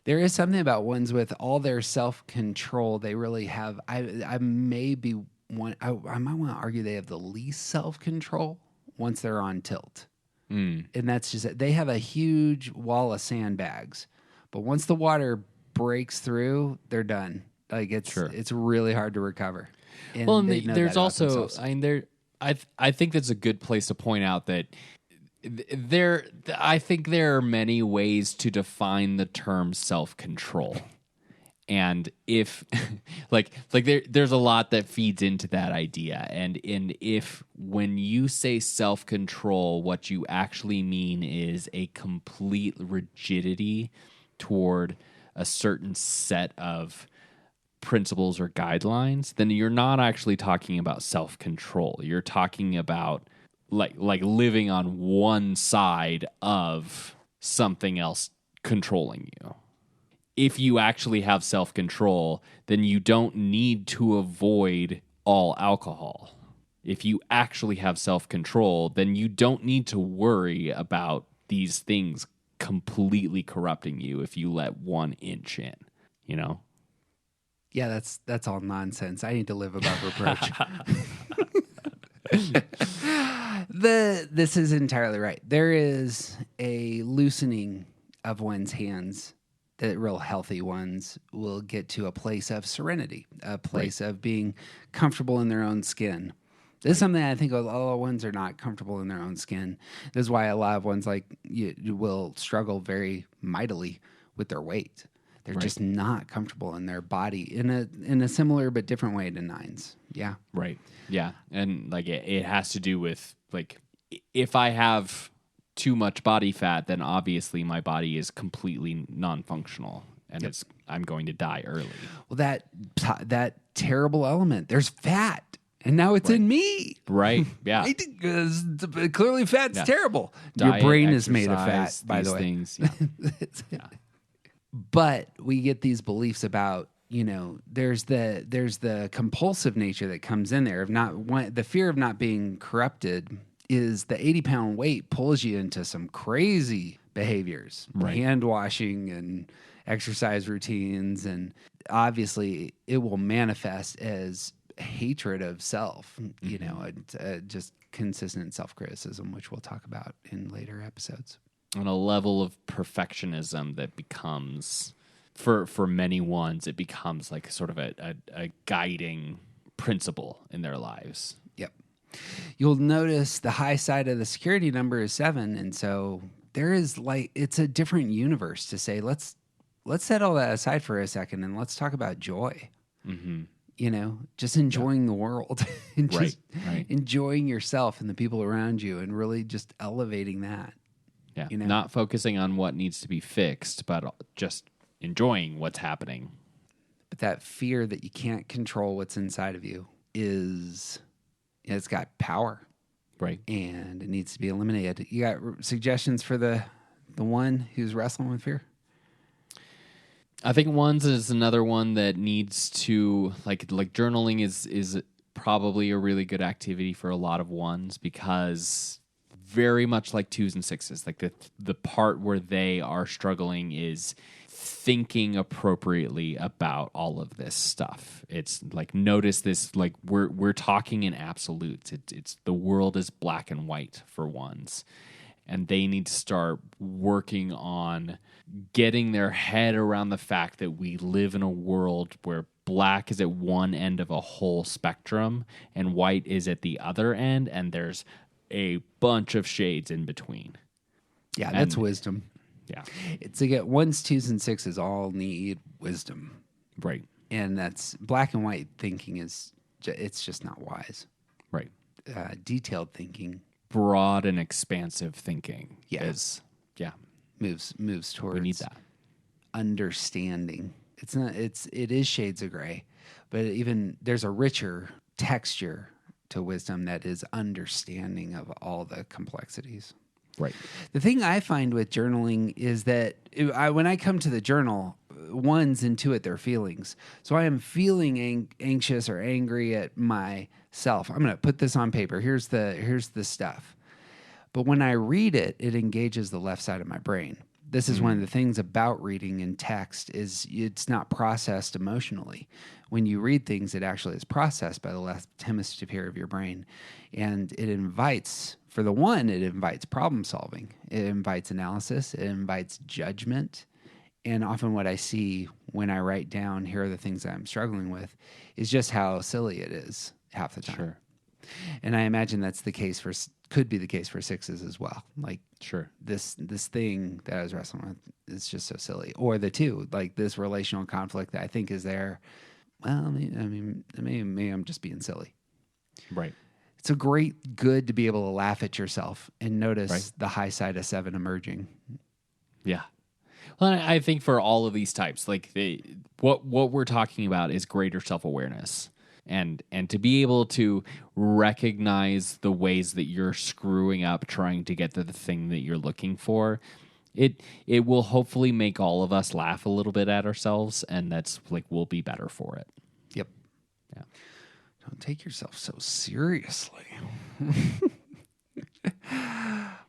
There is something about ones with all their self-control. They really have. I may be one. I might want to argue they have the least self-control once they're on tilt, and that's just it. They have a huge wall of sandbags, but once the water breaks through, they're done. Like it's really hard to recover. And Well, and they know there's that about also, themselves. I mean, I think that's a good place to point out that I think there are many ways to define the term self-control. And if there's a lot that feeds into that idea. And if when you say self-control, what you actually mean is a complete rigidity toward a certain set of principles or guidelines, then you're not actually talking about self-control. You're talking about like living on one side of something else controlling you. If you actually have self-control, then you don't need to avoid all alcohol. If you actually have self-control, then you don't need to worry about these things completely corrupting you if you let 1 inch in, you know? Yeah, that's all nonsense. I need to live above reproach. This is entirely right. There is a loosening of one's hands. The real healthy ones will get to a place of serenity, a place of being comfortable in their own skin. This is something I think a lot of ones are not comfortable in their own skin. This is why a lot of ones like you will struggle very mightily with their weight. They're just not comfortable in their body in a similar but different way to nines. Yeah. Right. Yeah. And like it has to do with like if I have too much body fat, then obviously my body is completely non-functional and I'm going to die early. Well, that terrible element, there's fat. And now it's in me. Right. Yeah. Because clearly fat's terrible. Diet, your brain is made of fat, exercise, by the way. things, yeah. But we get these beliefs about, there's the compulsive nature that comes in there. The fear of not being corrupted is the 80-pound weight pulls you into some crazy behaviors, hand washing and exercise routines. And obviously it will manifest as hatred of self, just consistent self-criticism, which we'll talk about in later episodes. On a level of perfectionism that becomes, for many ones, it becomes like sort of a guiding principle in their lives. Yep. You'll notice the high side of the security number is 7, and so there is it's a different universe to say, let's set all that aside for a second and let's talk about joy. Mm-hmm. Just enjoying the world and just enjoying yourself and the people around you and really just elevating that. Yeah, not focusing on what needs to be fixed, but just enjoying what's happening. But that fear that you can't control what's inside of you it's got power. Right. And it needs to be eliminated. You got suggestions for the one who's wrestling with fear? I think ones is another one that needs to like journaling is probably a really good activity for a lot of ones because very much like 2s and 6s, like the part where they are struggling is thinking appropriately about all of this stuff. It's like notice this, like we're talking in absolutes. It's the world is black and white for ones. And they need to start working on getting their head around the fact that we live in a world where black is at one end of a whole spectrum and white is at the other end, and there's a bunch of shades in between. Yeah, that's wisdom. Yeah. It's to get 1s, 2s, and 6s all need wisdom. Right. And that's black and white thinking it's just not wise. Right. Detailed thinking. Broad and expansive thinking. Yes. Moves towards we need that. Understanding. It is shades of gray, but even there's a richer texture to wisdom that is understanding of all the complexities. Right. The thing I find with journaling is that when I come to the journal, 1s intuit their feelings. So I am feeling anxious or angry at myself. I'm going to put this on paper. Here's the stuff. But when I read it, it engages the left side of my brain. This is one of the things about reading in text is it's not processed emotionally. When you read things, it actually is processed by the left hemisphere of your brain. And it invites, for the one, it invites problem solving. It invites analysis. It invites judgment. And often what I see when I write down, here are the things that I'm struggling with, is just how silly it is half the time. Sure. And I imagine that's the case could be the case for sixes as well. Like, Sure. this thing that I was wrestling with is just so silly. Or the two, like this relational conflict that I think is there. Well, maybe I'm just being silly. Right. It's good to be able to laugh at yourself and notice the high side of 7 emerging. Yeah. Well, I think for all of these types, like what we're talking about is greater self-awareness. And to be able to recognize the ways that you're screwing up trying to get to the thing that you're looking for, it will hopefully make all of us laugh a little bit at ourselves, and that's like we'll be better for it. Yep. Yeah. Don't take yourself so seriously.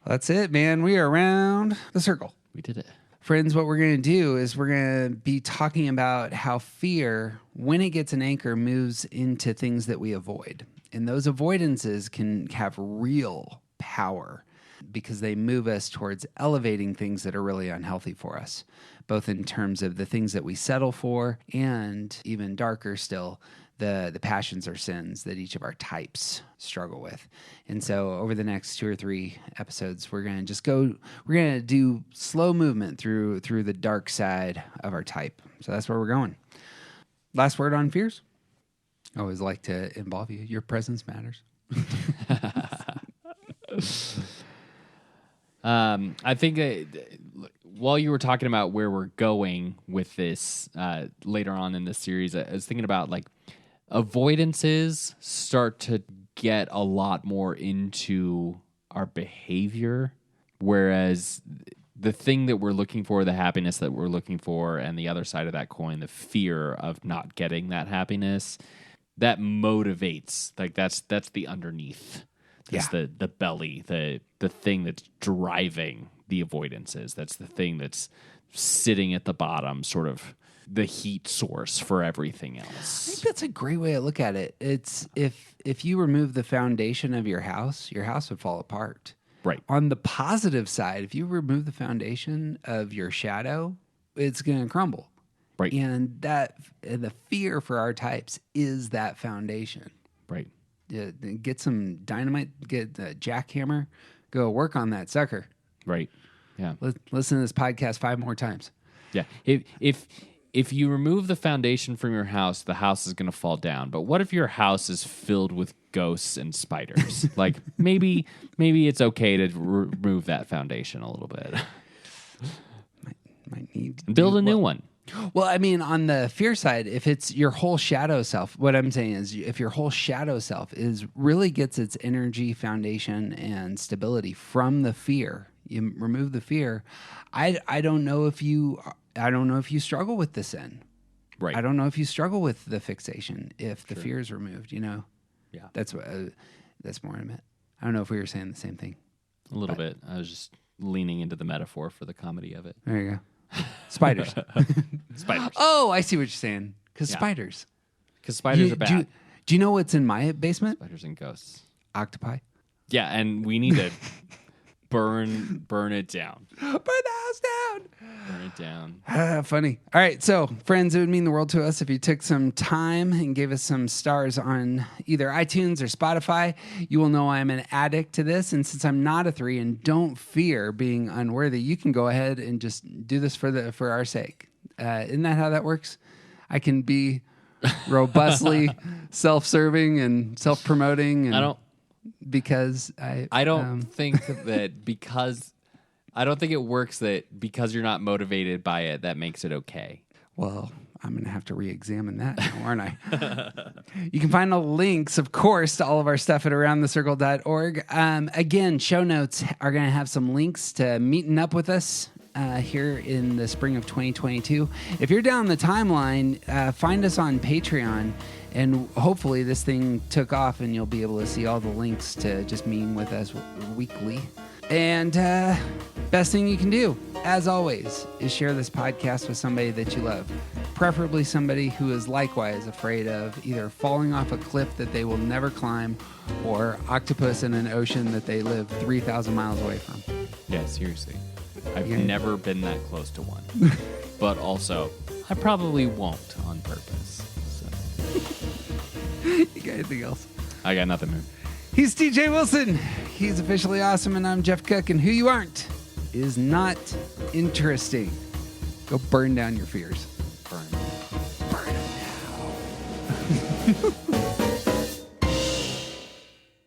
That's it, man. We are around the circle. We did it. Friends, what we're going to do is we're going to be talking about how fear, when it gets an anchor, moves into things that we avoid. And those avoidances can have real power because they move us towards elevating things that are really unhealthy for us, both in terms of the things that we settle for and, even darker still, the passions or sins that each of our types struggle with. And so over the next 2 or 3 episodes, we're going to do slow movement through the dark side of our type. So that's where we're going. Last word on fears? I always like to involve you. Your presence matters. I think while you were talking about where we're going with this later on in this series, I was thinking about like avoidances start to get a lot more into our behavior, whereas the thing that we're looking for, the happiness that we're looking for, and the other side of that coin, the fear of not getting that happiness, that motivates. Like that's the underneath. That's the belly, the thing that's driving the avoidances. That's the thing that's sitting at the bottom, sort of the heat source for everything else. I think that's a great way to look at it. It's if you remove the foundation of your house would fall apart. Right. On the positive side, if you remove the foundation of your shadow, it's going to crumble. Right. And the fear for our types is that foundation. Right. Get some dynamite, get a jackhammer, go work on that sucker. Right. Yeah. Listen to this podcast 5 more times. Yeah. If you remove the foundation from your house, the house is going to fall down. But what if your house is filled with ghosts and spiders? Like maybe it's okay to remove that foundation a little bit. Might need to build a new one. Well, I mean, on the fear side, if it's your whole shadow self, what I'm saying is if your whole shadow self really gets its energy, foundation, and stability from the fear, you remove the fear. I don't know if you struggle with the sin. Right. I don't know if you struggle with the fixation if the fear is removed, Yeah. That's more intimate. I don't know if we were saying the same thing. A little bit. I was just leaning into the metaphor for the comedy of it. There you go. Spiders. Spiders. Oh, I see what you're saying. Because spiders. Because spiders are bad. Do you know what's in my basement? Spiders and ghosts. Octopi. Yeah, and we need to burn it down. Burn the house down. Burn it down. Funny. All right, so friends, it would mean the world to us if you took some time and gave us some stars on either iTunes or Spotify. You will know I'm an addict to this, and since I'm not a 3 and don't fear being unworthy, you can go ahead and just do this for our sake. Isn't that how that works? I can be robustly self-serving and self-promoting. And because I don't think that because I don't think it works that because you're not motivated by it, that makes it okay. Well, I'm going to have to re-examine that now, aren't I? You can find all the links, of course, to all of our stuff at aroundthecircle.org. Again, show notes are going to have some links to meeting up with us here in the spring of 2022. If you're down the timeline, find us on Patreon. And hopefully this thing took off and you'll be able to see all the links to just meeting with us weekly. And best thing you can do, as always, is share this podcast with somebody that you love. Preferably somebody who is likewise afraid of either falling off a cliff that they will never climb or octopus in an ocean that they live 3,000 miles away from. Yeah, seriously. I've never been that close to one. but also I probably won't on purpose. So. You got anything else? I got nothing, man. He's TJ Wilson. He's officially awesome, and I'm Jeff Cook. And who you aren't is not interesting. Go burn down your fears. Burn. Burn them now.